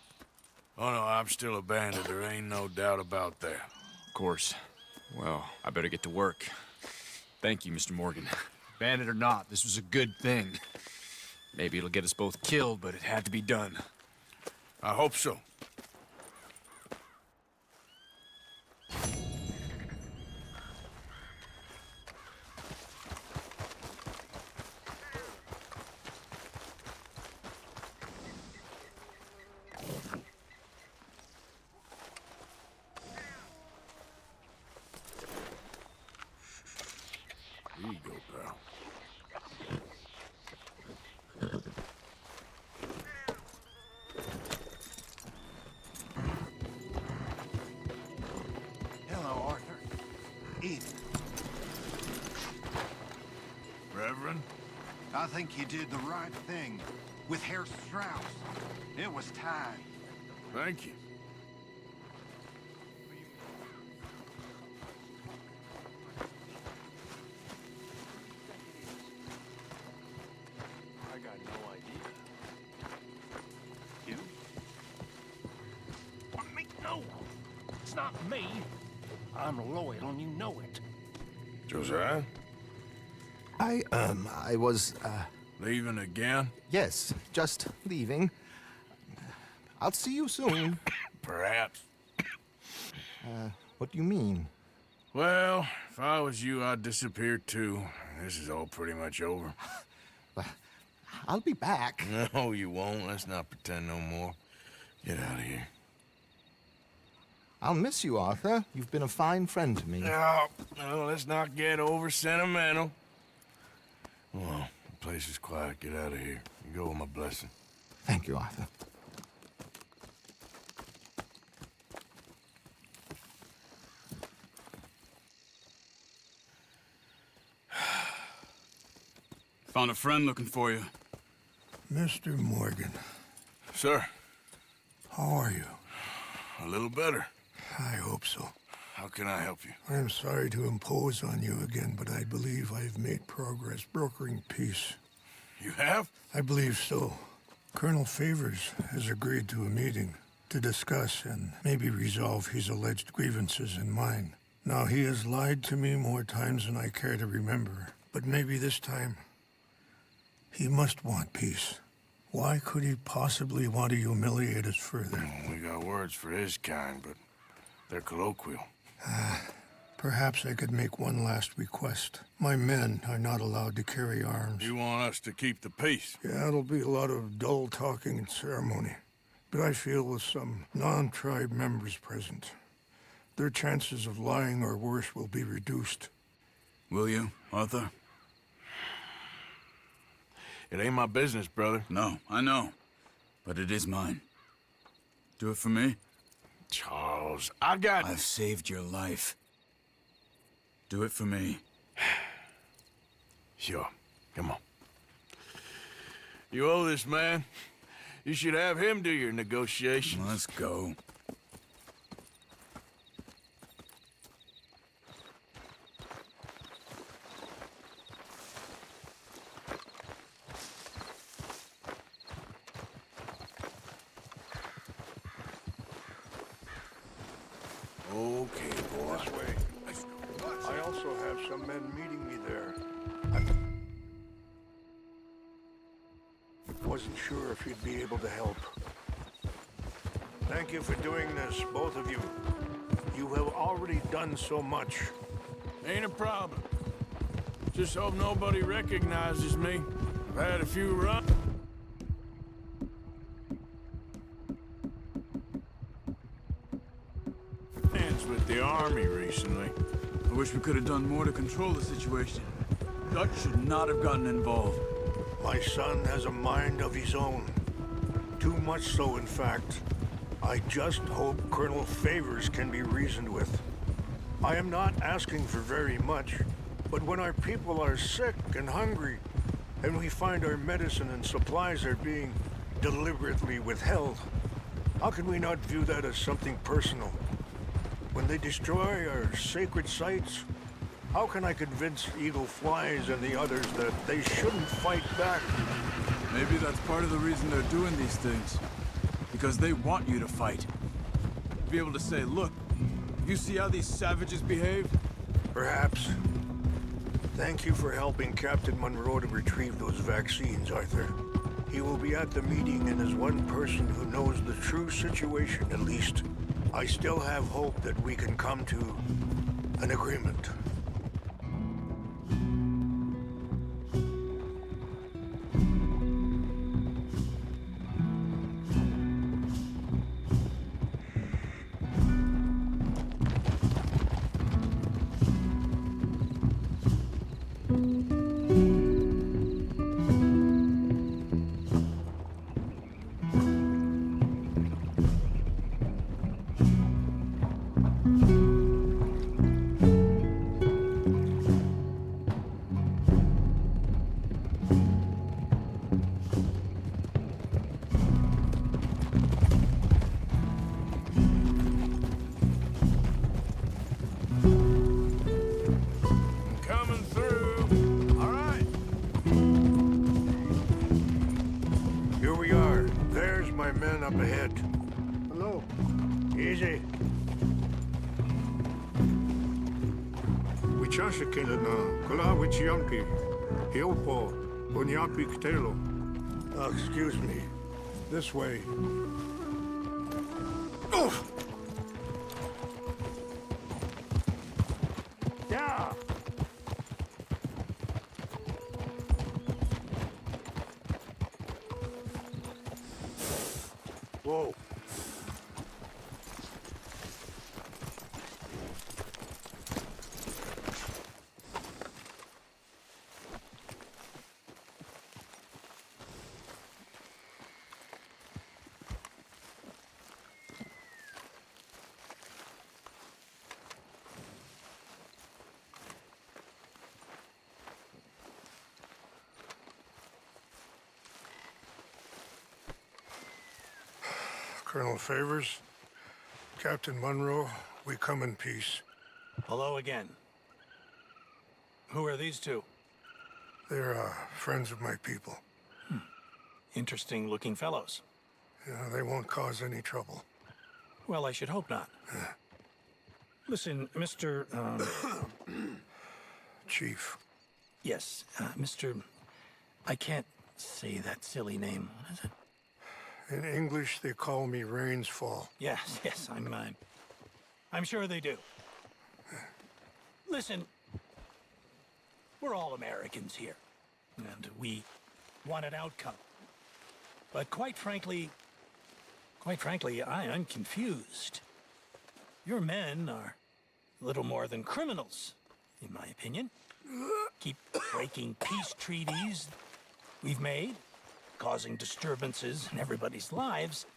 Oh, no, I'm still a bandit. There ain't no doubt about that. Of course. Well, I better get to work. Thank you, Mr. Morgan. Bandit or not, this was a good thing. Maybe it'll get us both killed, but it had to be done. I hope so. Here you go, pal. Hello, Arthur. Ethan. Reverend? I think you did the right thing with Herr Strauss. It was time. Thank you. I got no idea. You? What, me? No! It's not me. I'm loyal and you know it. Josiah? I was, Leaving again? Yes, just leaving. I'll see you soon. Perhaps. What do you mean? Well, if I was you, I'd disappear too. This is all pretty much over. I'll be back. No, you won't. Let's not pretend no more. Get out of here. I'll miss you, Arthur. You've been a fine friend to me. No, let's not get over sentimental. Well, the place is quiet. Get out of here. You go with my blessing. Thank you, Arthur. Found a friend looking for you. Mr. Morgan. Sir. How are you? A little better. I hope so. How can I help you? I'm sorry to impose on you again, but I believe I've made progress brokering peace. You have? I believe so. Colonel Favors has agreed to a meeting to discuss and maybe resolve his alleged grievances and mine. Now, he has lied to me more times than I care to remember, but maybe this time he must want peace. Why could he possibly want to humiliate us further? We got words for his kind, but they're colloquial. Perhaps I could make one last request. My men are not allowed to carry arms. You want us to keep the peace? Yeah, it'll be a lot of dull talking and ceremony. But I feel with some non-tribe members present, their chances of lying or worse will be reduced. Will you, Arthur? It ain't my business, brother. No, I know. But it is mine. Do it for me? Charles, I've saved your life. Do it for me. Sure. Come on. You owe this man. You should have him do your negotiations. Let's go. Okay, boy. This way. I also have some men meeting me there. I wasn't sure if you'd be able to help. Thank you for doing this, both of you. You have already done so much. Ain't a problem. Just hope nobody recognizes me. I've had a few runs with the army recently. I wish we could have done more to control the situation. Dutch should not have gotten involved. My son has a mind of his own. Too much so, in fact. I just hope Colonel Favors can be reasoned with. I am not asking for very much, but when our people are sick and hungry, and we find our medicine and supplies are being deliberately withheld, how can we not view that as something personal? When they destroy our sacred sites, how can I convince Eagle Flies and the others that they shouldn't fight back? Maybe that's part of the reason they're doing these things. Because they want you to fight. Be able to say, look, you see how these savages behave? Perhaps. Thank you for helping Captain Monroe to retrieve those vaccines, Arthur. He will be at the meeting and is one person who knows the true situation, at least. I still have hope that we can come to an agreement. Up ahead. Hello. Easy. Wichashikina na kula wichianki. Hilpo. Punyapictelo. Excuse me. This way. Oof! Yeah! Whoa. Colonel Favors, Captain Monroe, we come in peace. Hello again. Who are these two? They're friends of my people. Interesting looking fellows. Yeah, they won't cause any trouble. Well, I should hope not. Listen, Mr. Chief. Yes, Mr. I can't say that silly name. What is it? In English, they call me Rainsfall. Yes, I'm sure they do. Listen, we're all Americans here, and we want an outcome. But quite frankly, I'm confused. Your men are a little more than criminals, in my opinion. Keep breaking peace treaties we've made, causing disturbances in everybody's lives.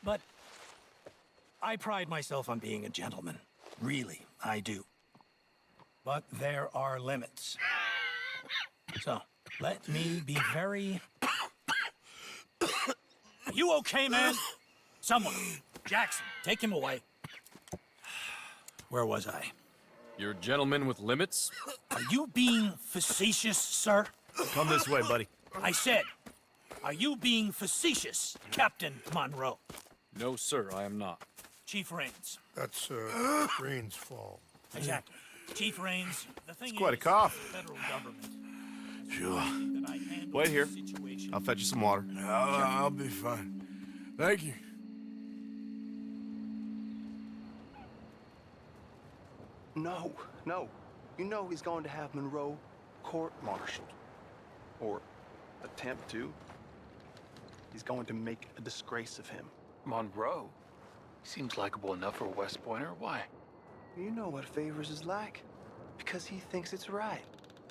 But I pride myself on being a gentleman. Really, I do. But there are limits. So, let me be very... Are you okay, man? Someone. Jackson, take him away. Where was I? You're a gentleman with limits? Are you being facetious, sir? Come this way, buddy. I said, are you being facetious, Captain Monroe? No, sir, I am not. Chief Rains. That's, Rainsfall. Exactly. Chief Rains, the thing It's quite a is, cough. the federal government. Sure. That I handle Wait here. this situation. I'll fetch you some water. I'll be fine. Thank you. No. You know he's going to have Monroe court-martialed. Or attempt to. He's going to make a disgrace of him. Monroe? Seems likable enough for a West Pointer. Why? You know what Favors is like. Because he thinks it's right.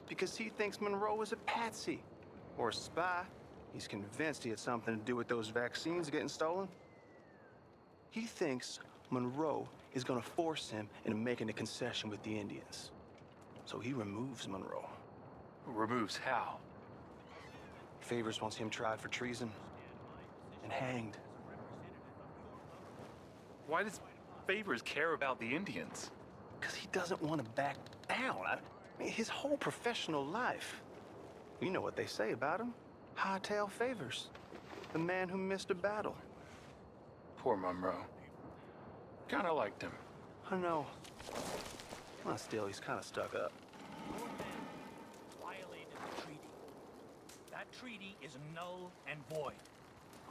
Because he thinks Monroe is a patsy. Or a spy. He's convinced he had something to do with those vaccines getting stolen. He thinks Monroe is gonna force him into making a concession with the Indians. So he removes Monroe. Removes how? Favors wants him tried for treason and hanged. Why does Favors care about the Indians? Because he doesn't want to back down. I mean, his whole professional life. You know what they say about him. Hightail Favors. The man who missed a battle. Poor Monroe. Kinda liked him. I know. Well, still, he's kind of stuck up. Violated the treaty. That treaty is null and void.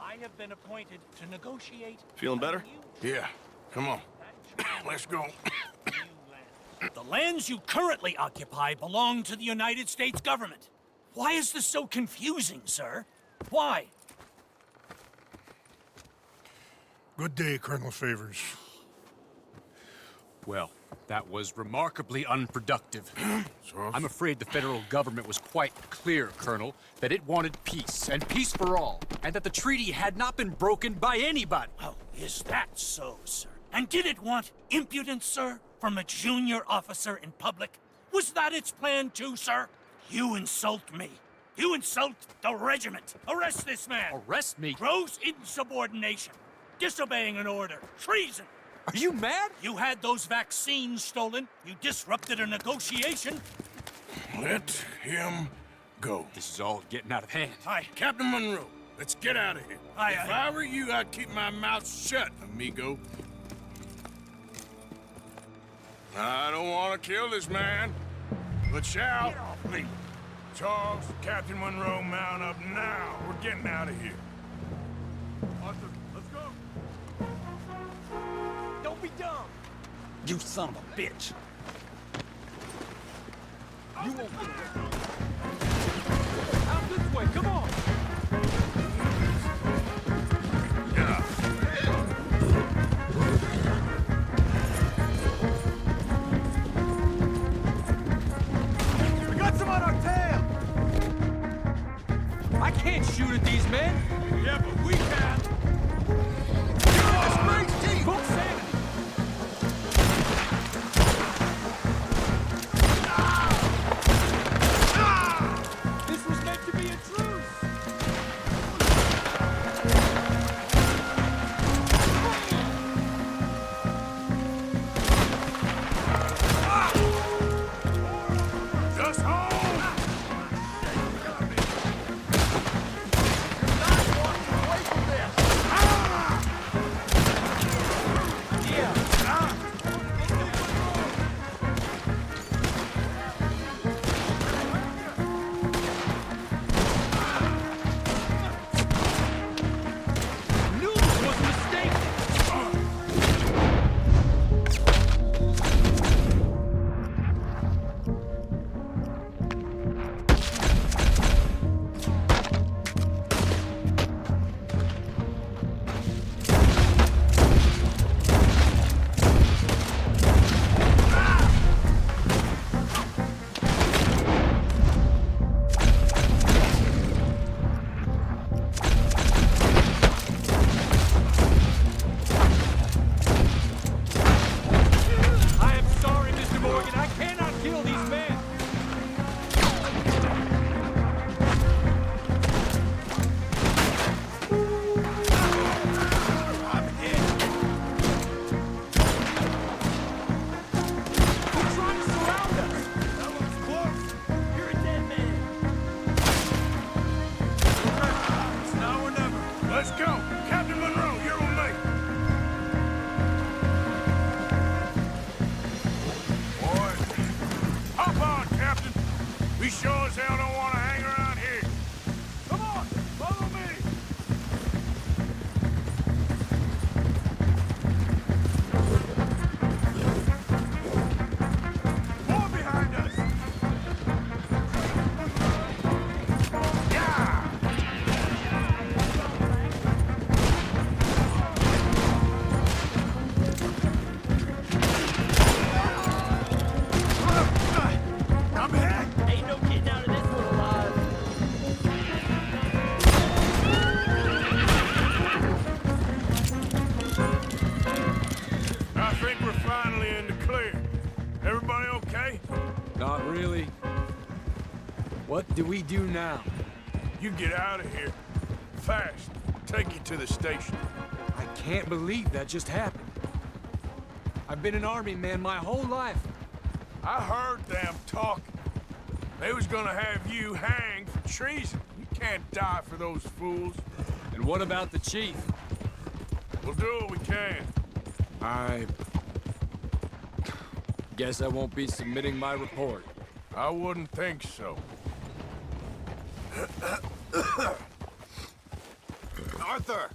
I have been appointed to negotiate... Feeling better? Yeah, come on. Let's go. The lands you currently occupy belong to the United States government. Why is this so confusing, sir? Why? Good day, Colonel Favors. Well, that was remarkably unproductive. I'm afraid the federal government was quite clear, Colonel, that it wanted peace, and peace for all, and that the treaty had not been broken by anybody. Oh, is that so, sir? And did it want impudence, sir, from a junior officer in public? Was that its plan too, sir? You insult me. You insult the regiment. Arrest this man. Arrest me? Gross insubordination. Disobeying an order. Treason. Are you mad? You had those vaccines stolen. You disrupted a negotiation. Let him go. This is all getting out of hand. Aye. Captain Monroe, let's get out of here. Aye, If I were you, I'd keep my mouth shut, amigo. I don't want to kill this man, but shall Charles, Captain Monroe, mount up now. We're getting out of here. Arthur, let's go. Don't be dumb. You son of a bitch. You won't get away. Out this way, come on. We got some on our tail! I can't shoot at these men! Yeah, but we can. Full sanity! This was meant to be a truce! Just hold! Knew this was a mistake! I am sorry, Mr. Morgan. I cannot kill these men. They're trying to surround us. That looks close. You're a dead man. It's now or never. Let's go. Captain Monroe, you're on me. Boys, hop on, Captain. We sure as hell don't want to hang around here. Come on, follow me. More behind us. Yeah! I'm hit! Ain't no getting out of this one alive. I think we're finally in the clear. Everybody okay? Not really. What do we do now? You get out of here. Fast. Take you to the station. I can't believe that just happened. I've been an army man my whole life. I heard them talking. They was gonna have you hanged for treason. You can't die for those fools. And what about the chief? We'll do what we can. I guess I won't be submitting my report. I wouldn't think so. Arthur!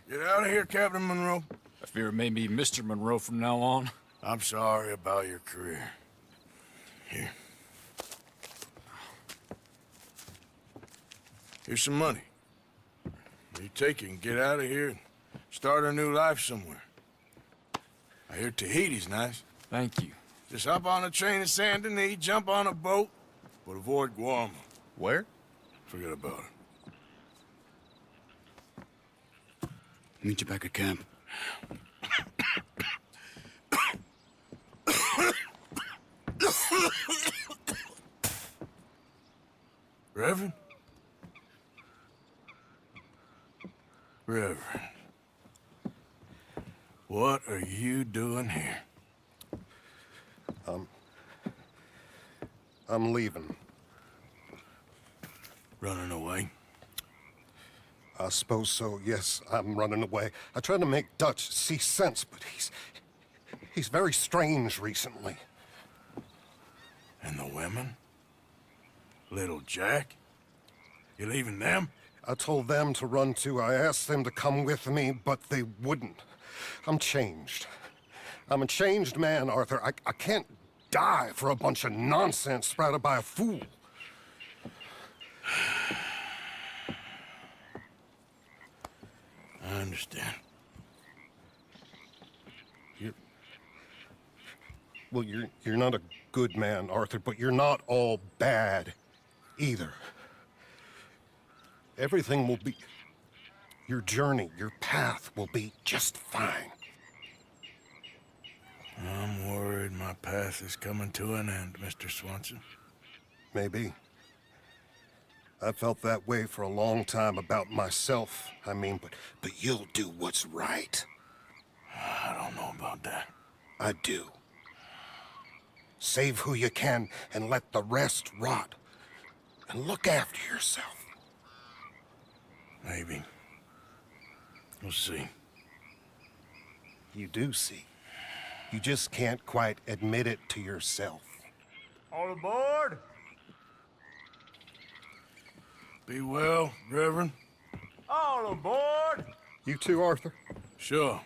Get out of here, Captain Monroe. I fear it may be Mr. Monroe from now on. I'm sorry about your career. Here. Here's some money. You take it and get out of here and start a new life somewhere. I hear Tahiti's nice. Thank you. Just hop on a train to Saint Denis, jump on a boat, but avoid Guam. Where? Forget about it. Meet you back at camp. Reverend? Reverend. What are you doing here? I'm leaving. Running away? I suppose so, yes. I'm running away. I tried to make Dutch see sense, but he's very strange recently. And the women? Little Jack? You leaving them? I told them to run too. I asked them to come with me, but they wouldn't. I'm changed. I'm a changed man, Arthur. I can't die for a bunch of nonsense sprouted by a fool. I understand. You're not a good man, Arthur, but you're not all bad either. Everything will be... Your journey, your path will be just fine. I'm worried my path is coming to an end, Mr. Swanson. Maybe. I felt that way for a long time about myself, I mean, but you'll do what's right. I don't know about that. I do. Save who you can and let the rest rot. And look after yourself. Maybe. We'll see. You do see. You just can't quite admit it to yourself. All aboard! Be well, Reverend. All aboard! You too, Arthur? Sure.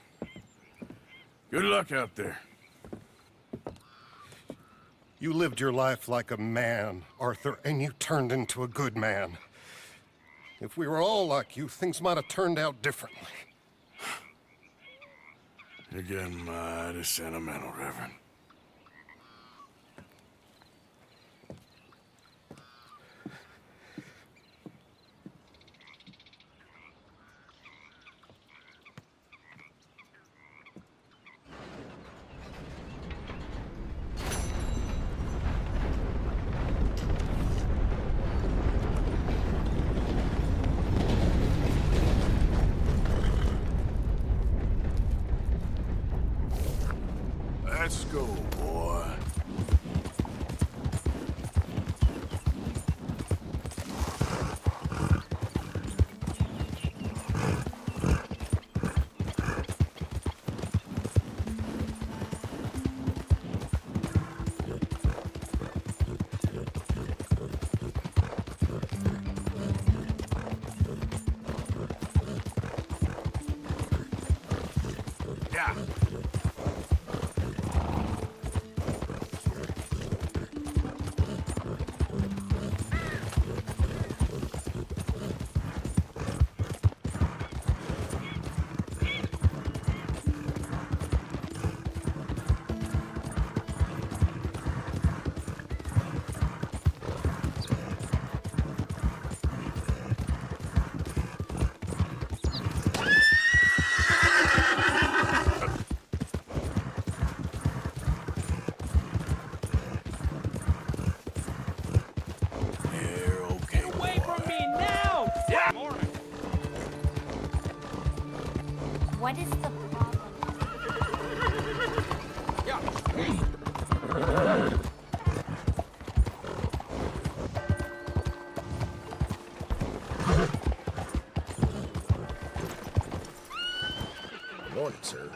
Good luck out there. You lived your life like a man, Arthur, and you turned into a good man. If we were all like you, things might have turned out differently. You're getting mighty sentimental, Reverend. Let's go, boy. Yeah. What is the problem? Morning, sir.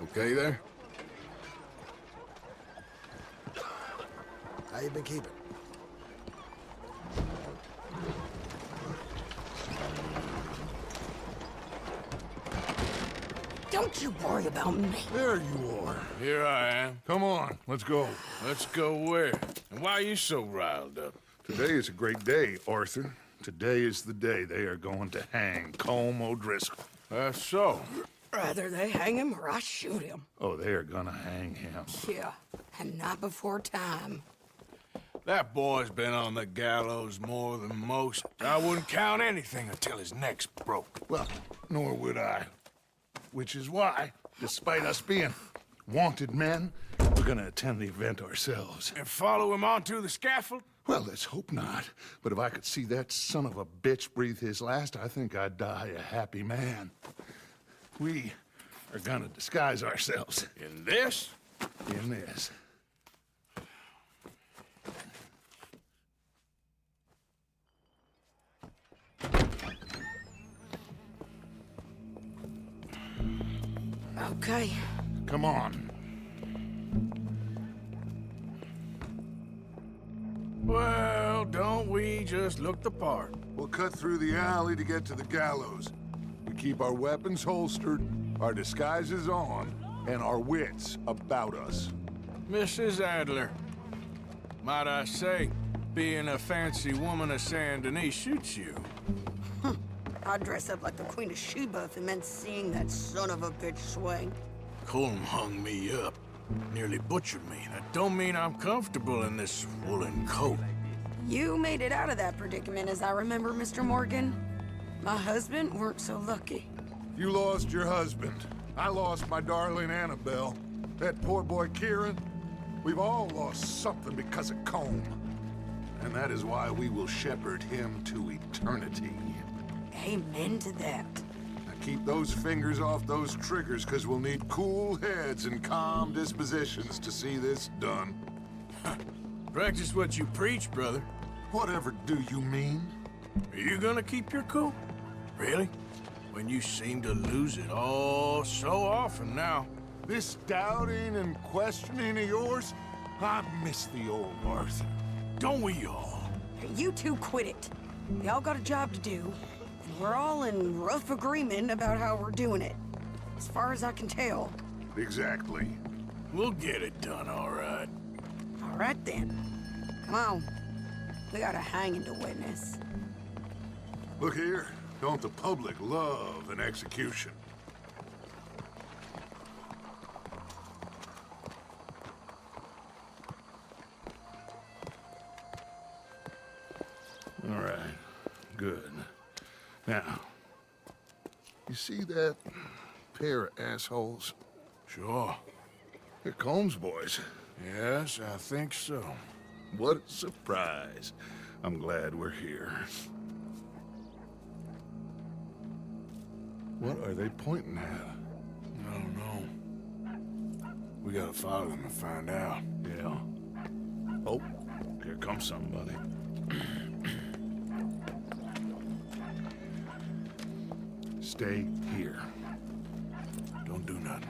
Okay there? How you been keeping? Don't you worry about me. There you are. Here I am. Come on, let's go. Let's go where? And why are you so riled up? Today is a great day, Arthur. Today is the day they are going to hang Colm O'Driscoll. That's so. Rather they hang him or I shoot him. Oh, they are gonna hang him. Yeah, and not before time. That boy's been on the gallows more than most. I wouldn't count anything until his neck's broke. Well, nor would I. Which is why, despite us being wanted men, we're gonna attend the event ourselves. And follow him onto the scaffold? Well, let's hope not. But if I could see that son of a bitch breathe his last, I think I'd die a happy man. We are gonna disguise ourselves. In this? In this. Okay. Come on. Well, don't we just look the part? We'll cut through the alley to get to the gallows. We keep our weapons holstered, our disguises on, and our wits about us. Mrs. Adler, might I say, being a fancy woman of Saint Denis suits you. I'd dress up like the Queen of Sheba if it meant seeing that son of a bitch swing. Colm hung me up, nearly butchered me. That don't mean I'm comfortable in this woolen coat. You made it out of that predicament, as I remember, Mr. Morgan. My husband weren't so lucky. You lost your husband. I lost my darling Annabelle. That poor boy Kieran. We've all lost something because of Colm. And that is why we will shepherd him to eternity. Amen to that. Now keep those fingers off those triggers, because we'll need cool heads and calm dispositions to see this done. Practice what you preach, brother. Whatever do you mean? Are you gonna keep your cool? Really? When you seem to lose it all so often now. This doubting and questioning of yours, I miss the old Arthur. Don't we all? Hey, you two quit it. Y'all got a job to do, and we're all in rough agreement about how we're doing it. As far as I can tell. Exactly. We'll get it done, all right. All right, then. Come on. We got a hanging to witness. Look here. Don't the public love an execution? All right. Good. Now, you see that pair of assholes? Sure. They're Colm's boys. Yes, I think so. What a surprise. I'm glad we're here. What are they pointing at? I don't know. We gotta follow them and find out. Yeah. Oh, here comes somebody. Stay here. Don't do nothing.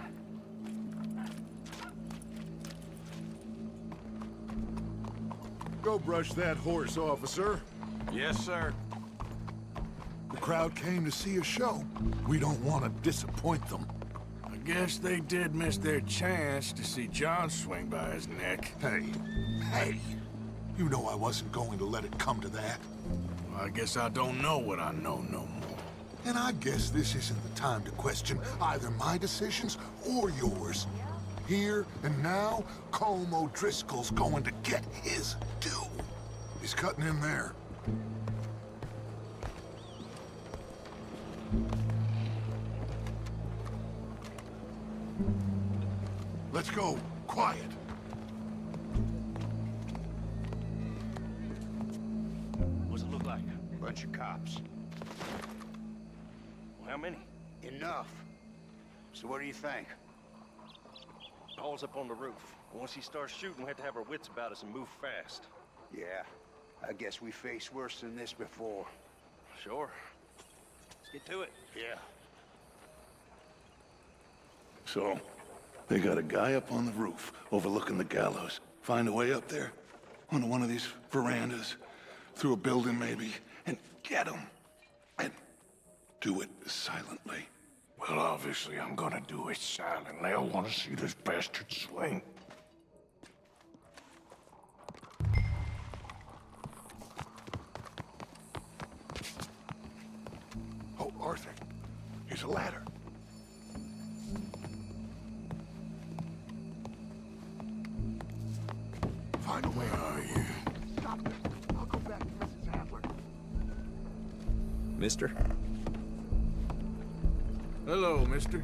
Go brush that horse, officer. Yes, sir. The crowd came to see a show. We don't want to disappoint them. I guess they did miss their chance to see John swing by his neck. Hey, you know I wasn't going to let it come to that. Well, I guess I don't know what I know no more. And I guess this isn't the time to question either my decisions or yours. Here and now, Colm O'Driscoll's going to get his due. He's cutting in there. Let's go. Quiet. What's it look like? Bunch of cops. Well, how many? Enough. So what do you think? Paul's up on the roof. Once he starts shooting, we have to have our wits about us and move fast. Yeah, I guess we faced worse than this before. Sure. Let's get to it. Yeah. So, they got a guy up on the roof overlooking the gallows. Find a way up there, onto one of these verandas, through a building maybe, and get him. And do it silently. Well, obviously I'm gonna do it silently. I want to see this bastard swing. Oh, Arthur, here's a ladder. Find a way. Where are you? Stop this. I'll go back to Mrs. Adler. Mister? Hello, mister.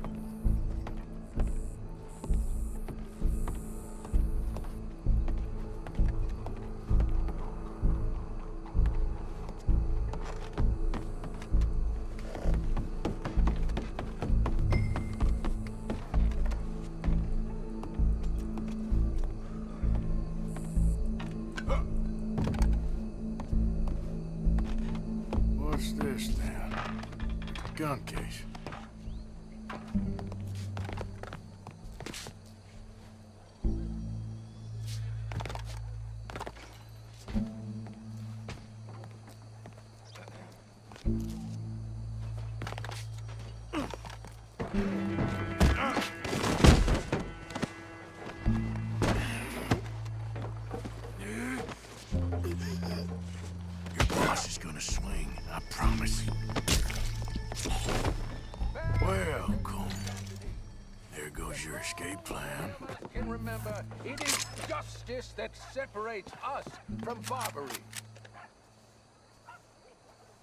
What's this now? Gun case. was your escape plan? Can remember, it is justice that separates us from barbary.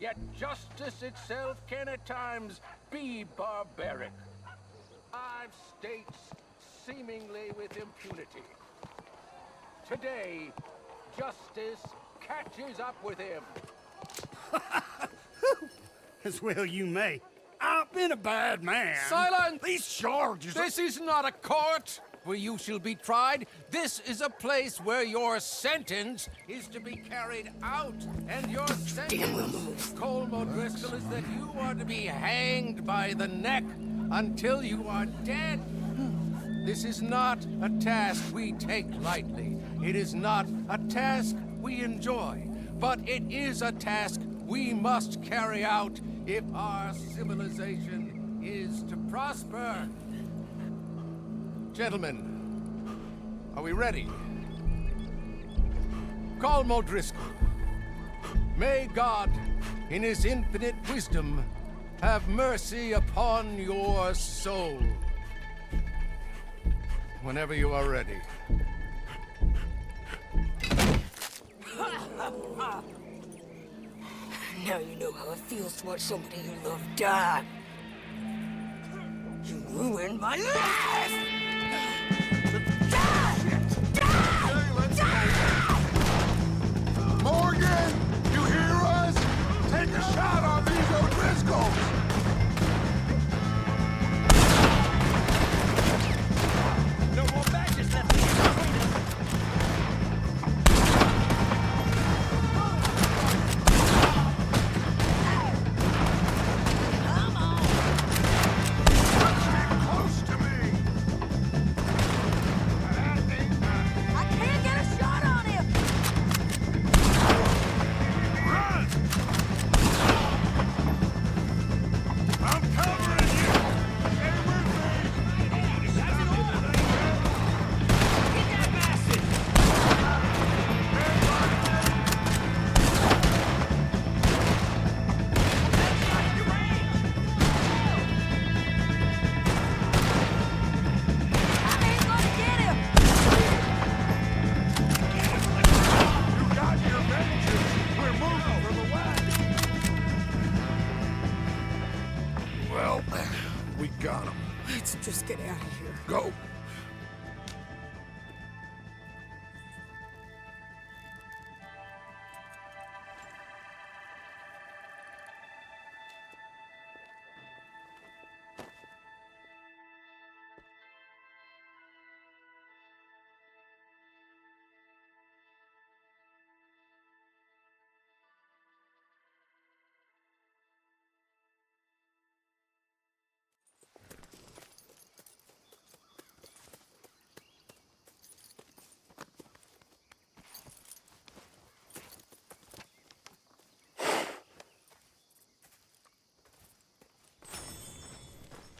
Yet justice itself can at times be barbaric. 5 states seemingly with impunity. Today, justice catches up with him. As well you may. I've been a bad man. Silence! These charges... This is not a court where you shall be tried. This is a place where your sentence is to be carried out. And your sentence, Colm O'Driscoll, is that you are to be hanged by the neck until you are dead. This is not a task we take lightly. It is not a task we enjoy. But it is a task we must carry out if our civilization is to prosper. Gentlemen, are we ready? Colm O'Driscoll, may God, in his infinite wisdom, have mercy upon your soul. Whenever you are ready. Now you know how it feels to watch somebody you love die. You ruined my life! Morgan, you hear us? Take a shot on these O'Driscolls! No more badges left between us. Well, we got him. Let's just get out of here. Go.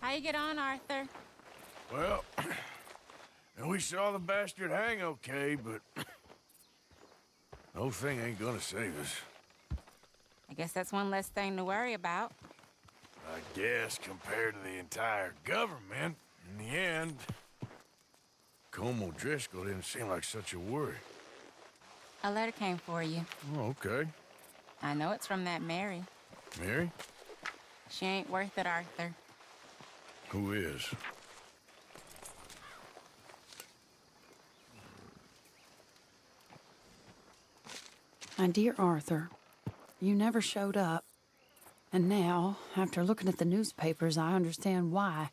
How you get on, Arthur? Well, and we saw the bastard hang okay, but the whole thing ain't gonna save us. I guess that's one less thing to worry about. I guess compared to the entire government, in the end, Colm O'Driscoll didn't seem like such a worry. A letter came for you. Oh, okay. I know it's from that Mary. Mary? She ain't worth it, Arthur. Who is? My dear Arthur, you never showed up. And now, after looking at the newspapers, I understand why.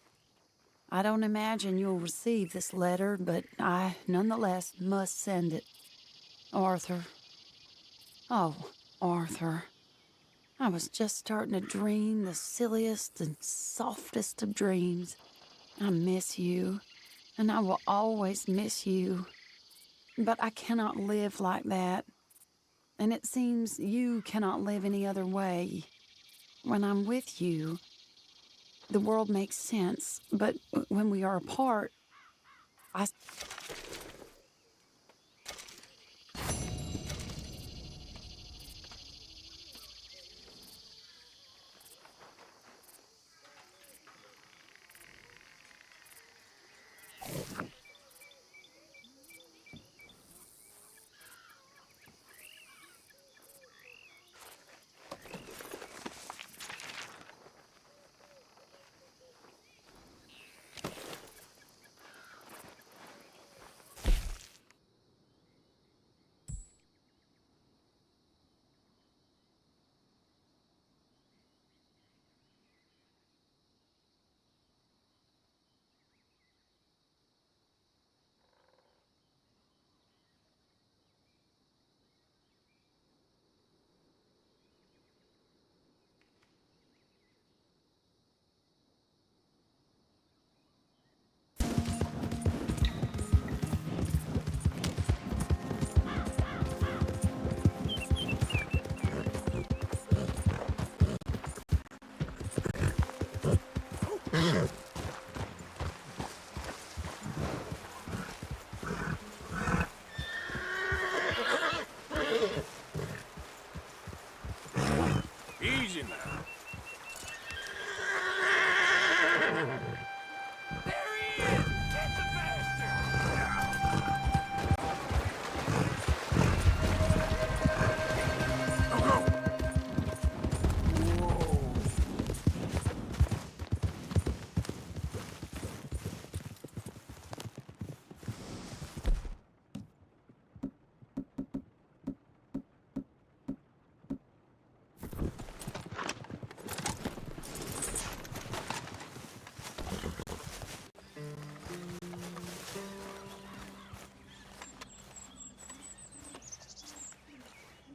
I don't imagine you'll receive this letter, but I, nonetheless, must send it. Arthur. Oh, Arthur. I was just starting to dream the silliest and softest of dreams. I miss you, and I will always miss you. But I cannot live like that. And it seems you cannot live any other way. When I'm with you, the world makes sense. But when we are apart, I...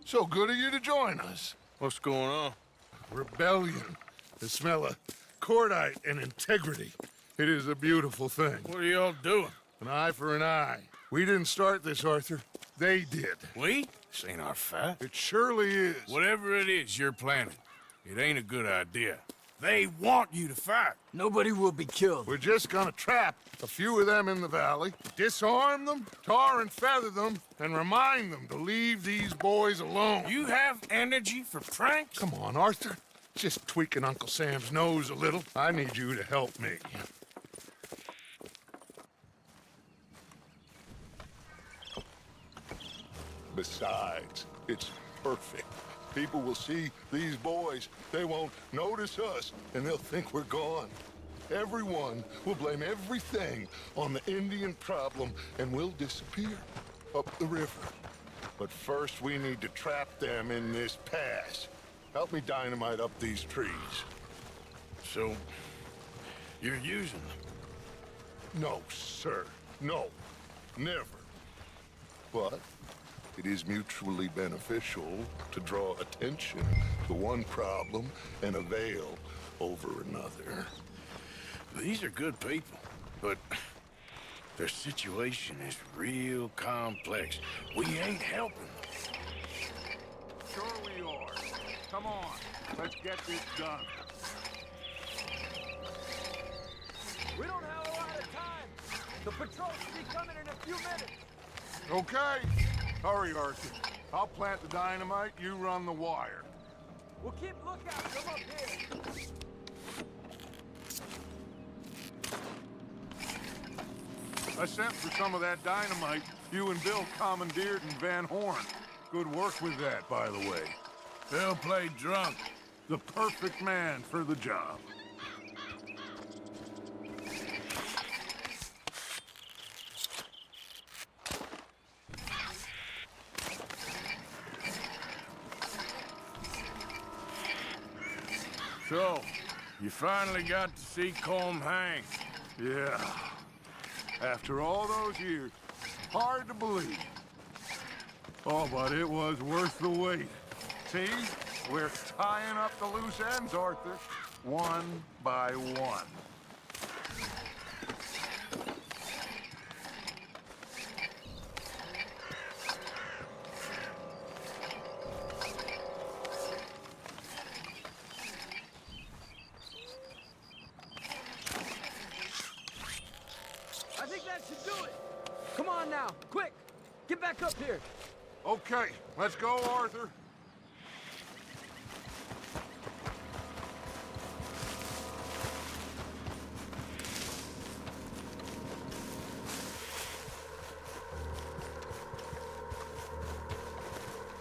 So good of you to join us. What's going on? Rebellion. The smell of cordite and integrity. It is a beautiful thing. What are y'all doing? An eye for an eye. We didn't start this, Arthur. They did. We? This ain't our fight. It surely is. Whatever it is you're planning, it ain't a good idea. They want you to fight. Nobody will be killed. We're just gonna trap a few of them in the valley, disarm them, tar and feather them, and remind them to leave these boys alone. You have energy for pranks? Come on, Arthur. Just tweaking Uncle Sam's nose a little. I need you to help me. Besides, it's perfect. People will see these boys. They won't notice us, and they'll think we're gone. Everyone will blame everything on the Indian problem, and we'll disappear up the river. But first, we need to trap them in this pass. Help me dynamite up these trees. So, you're using them? No, sir. No. Never. But it is mutually beneficial to draw attention to one problem and avail over another. These are good people, but their situation is real complex. We ain't helping them. Sure we are. Come on, let's get this done. We don't have a lot of time. The patrol should be coming in a few minutes. Okay. Hurry, Arthur. I'll plant the dynamite, you run the wire. We'll keep lookout from up here. I sent for some of that dynamite you and Bill commandeered in Van Horn. Good work with that, by the way. Bill played drunk. The perfect man for the job. So, you finally got to see Colm hang. Yeah. After all those years, hard to believe. Oh, but it was worth the wait. See? We're tying up the loose ends, Arthur. One by one. I think that should do it. Come on now, quick. Get back up here. Okay, let's go, Arthur.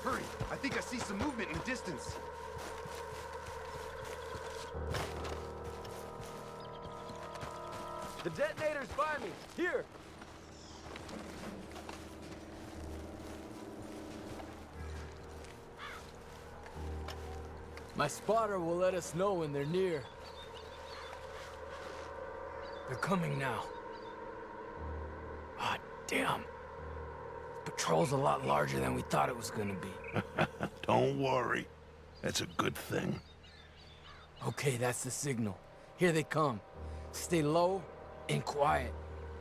Hurry, I think I see some movement in the distance. The detonator's by me. Here. My spotter will let us know when they're near. They're coming now. Ah, damn. Patrol's a lot larger than we thought it was gonna be. Don't worry. That's a good thing. Okay, that's the signal. Here they come. Stay low and quiet.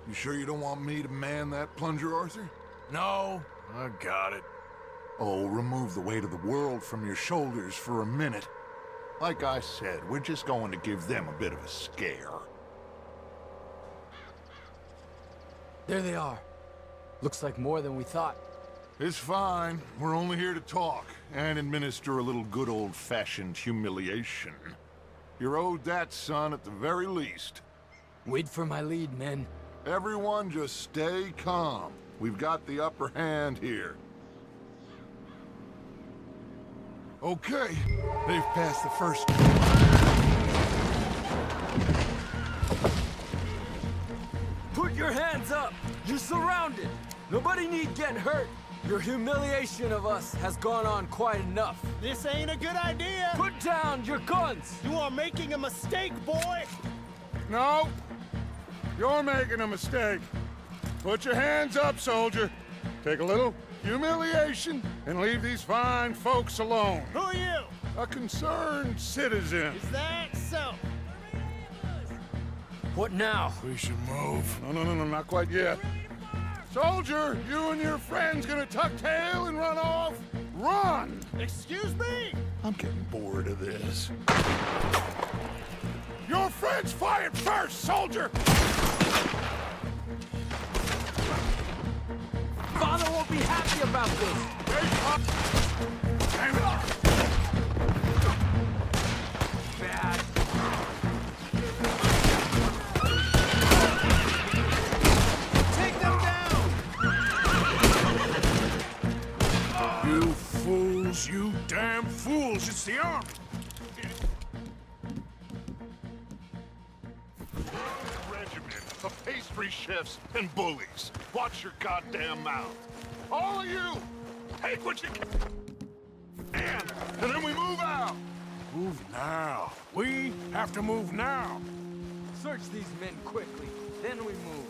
You sure you don't want me to man that plunger, Arthur? No, I got it. Oh, remove the weight of the world from your shoulders for a minute. Like I said, we're just going to give them a bit of a scare. There they are. Looks like more than we thought. It's fine. We're only here to talk and administer a little good old-fashioned humiliation. You're owed that, son, at the very least. Wait for my lead, men. Everyone just stay calm. We've got the upper hand here. Okay, they've passed the first. Put your hands up! You're surrounded! Nobody need get hurt! Your humiliation of us has gone on quite enough. This ain't a good idea. Put down your guns! You are making a mistake, boy. No. You're making a mistake. Put your hands up, soldier. Take a little humiliation and leave these fine folks alone. Who are you? A concerned citizen. Is that so? What now? We should move. No, not quite yet. Soldier, you and your friends gonna tuck tail and run off? Run! Excuse me? I'm getting bored of this. Your friends fired first, soldier! Father won't be happy about this. Damn it! Bad. Take them down! You fools, you damn fools. It's the army. Regiment of pastry chefs and bullies. Watch your goddamn mouth. All of you, take what you can, and then we move out. Move now. We have to move now. Search these men quickly, then we move.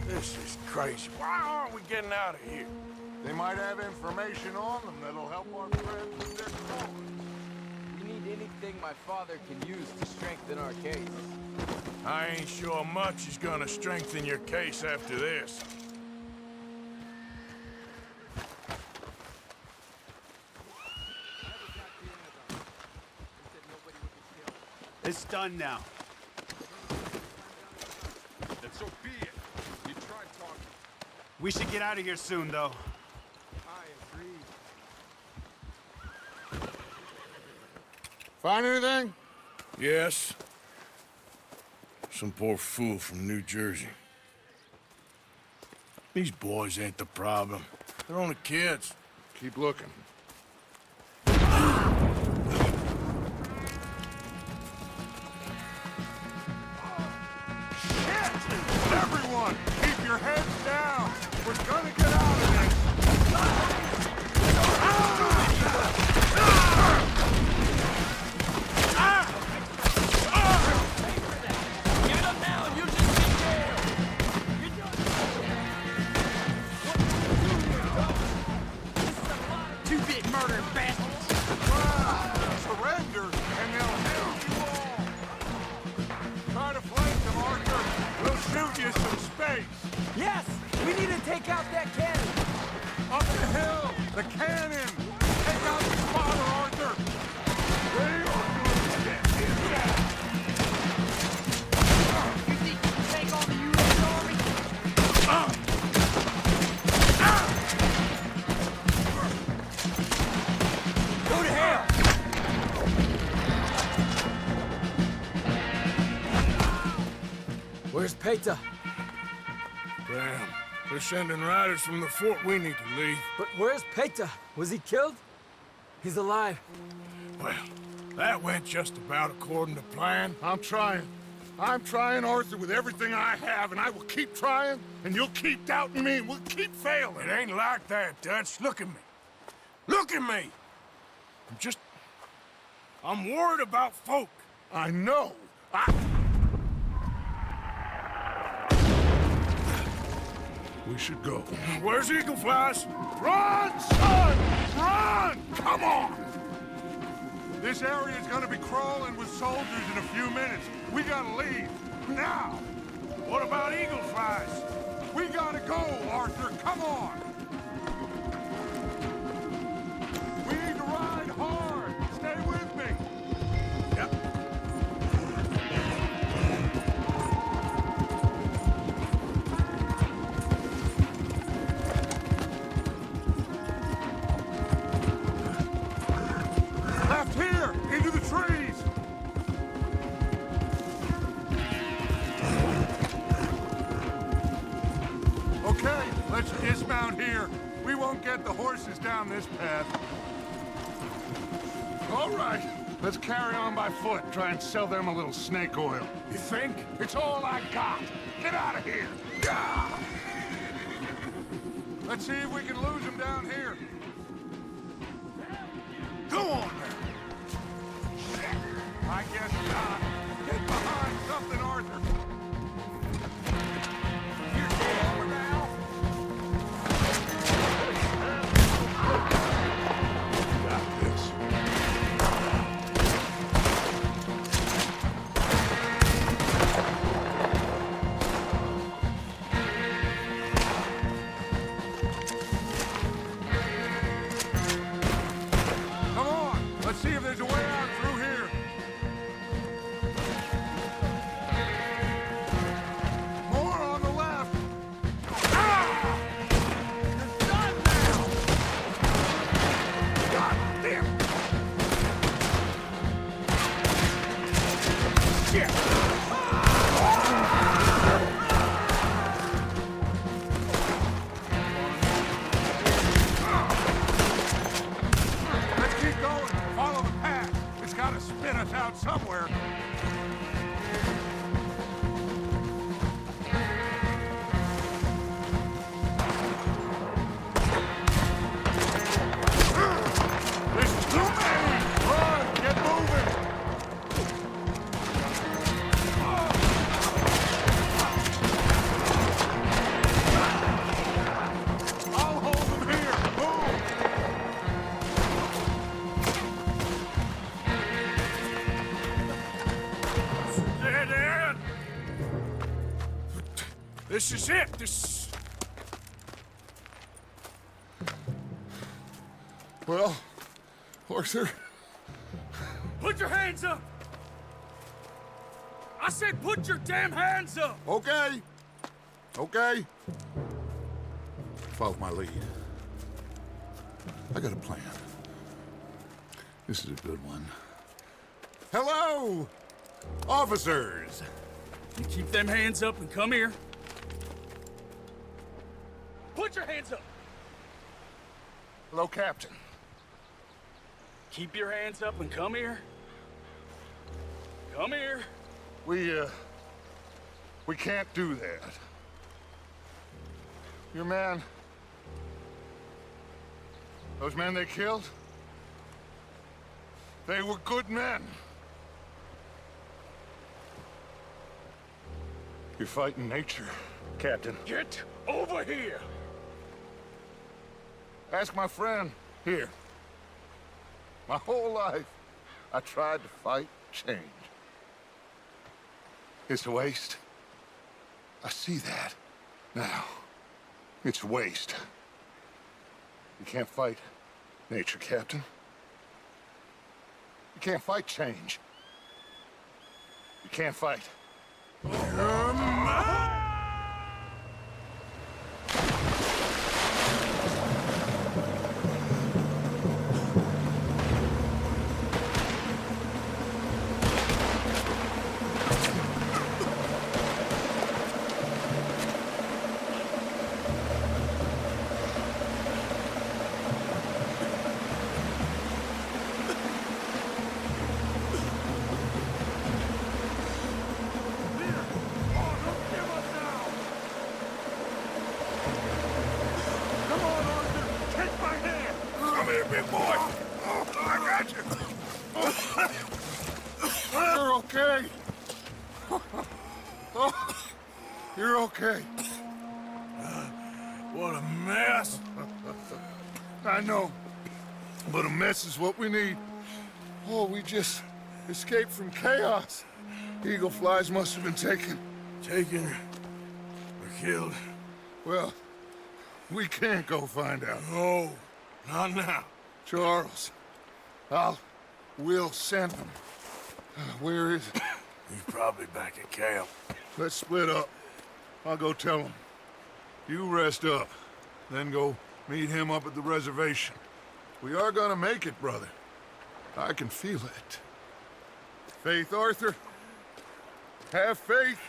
This is crazy. Why aren't we getting out of here? They might have information on them that'll help our friends with their cause. We need anything my father can use to strengthen our case. I ain't sure much is gonna strengthen your case after this. It's done now. Then so be it. You tried talking. We should get out of here soon, though. I agree. Find anything? Yes. Some poor fool from New Jersey. These boys ain't the problem. They're only kids. Keep looking. Everyone, keep your heads down. We're gonna get out of this. Get up now, you just keep there. Two-bit murder bastards. Surrender, and they'll kill you all. Try to flank them, Arthur. We'll shoot you some space. Yes, we need to take out that cannon. Up the hill, the cannon. Take out the spotter, Arthur. We are doing shit here. You think you can take on the U.S. Army? Go to hell! Where's Peta? Damn. They're sending riders from the fort. We need to leave. But where's Peta? Was he killed? He's alive. Well, that went just about according to plan. I'm trying. I'm trying, Arthur, with everything I have, and I will keep trying, and you'll keep doubting me, and we'll keep failing. It ain't like that, Dutch. Look at me. Look at me! I'm worried about folk. I know. We should go. Where's Eagle Flies? Run, son! Run! Come on! This area's gonna be crawling with soldiers in a few minutes. We gotta leave. Now! What about Eagle Flies? We gotta go, Arthur. Come on! We need to ride hard. Stay with me. Yep. Left here! Into the trees! Okay, let's dismount here. We won't get the horses down this path. All right, let's carry on by foot. Try and sell them a little snake oil. You think? It's all I got. Get out of here. Gah! Let's see if we can lose them down here. Go on there. I guess not. Get behind something, Arthur. This is it. This... Well, Arthur... Put your hands up! I said put your damn hands up! Okay. Okay. Follow my lead. I got a plan. This is a good one. Hello, officers! You keep them hands up and come here. Put your hands up! Hello, Captain. Keep your hands up and come here. Come here. We can't do that. Your man... Those men they killed? They were good men. You're fighting nature, Captain. Get over here! Ask my friend here. My whole life, I tried to fight change. It's a waste. I see that now. It's waste. You can't fight nature, Captain. You can't fight change. You can't fight. Big boy! Oh, I got you! You're okay. Oh, you're okay. What a mess. I know, but a mess is what we need. Oh, we just escaped from chaos. Eagle flies must have been taken. Taken or killed? Well, we can't go find out. No, not now. Charles, we'll send him. Where is he? He's probably back at camp. Let's split up. I'll go tell him. You rest up, then go meet him up at the reservation. We are gonna make it, brother. I can feel it. Faith, Arthur. Have faith.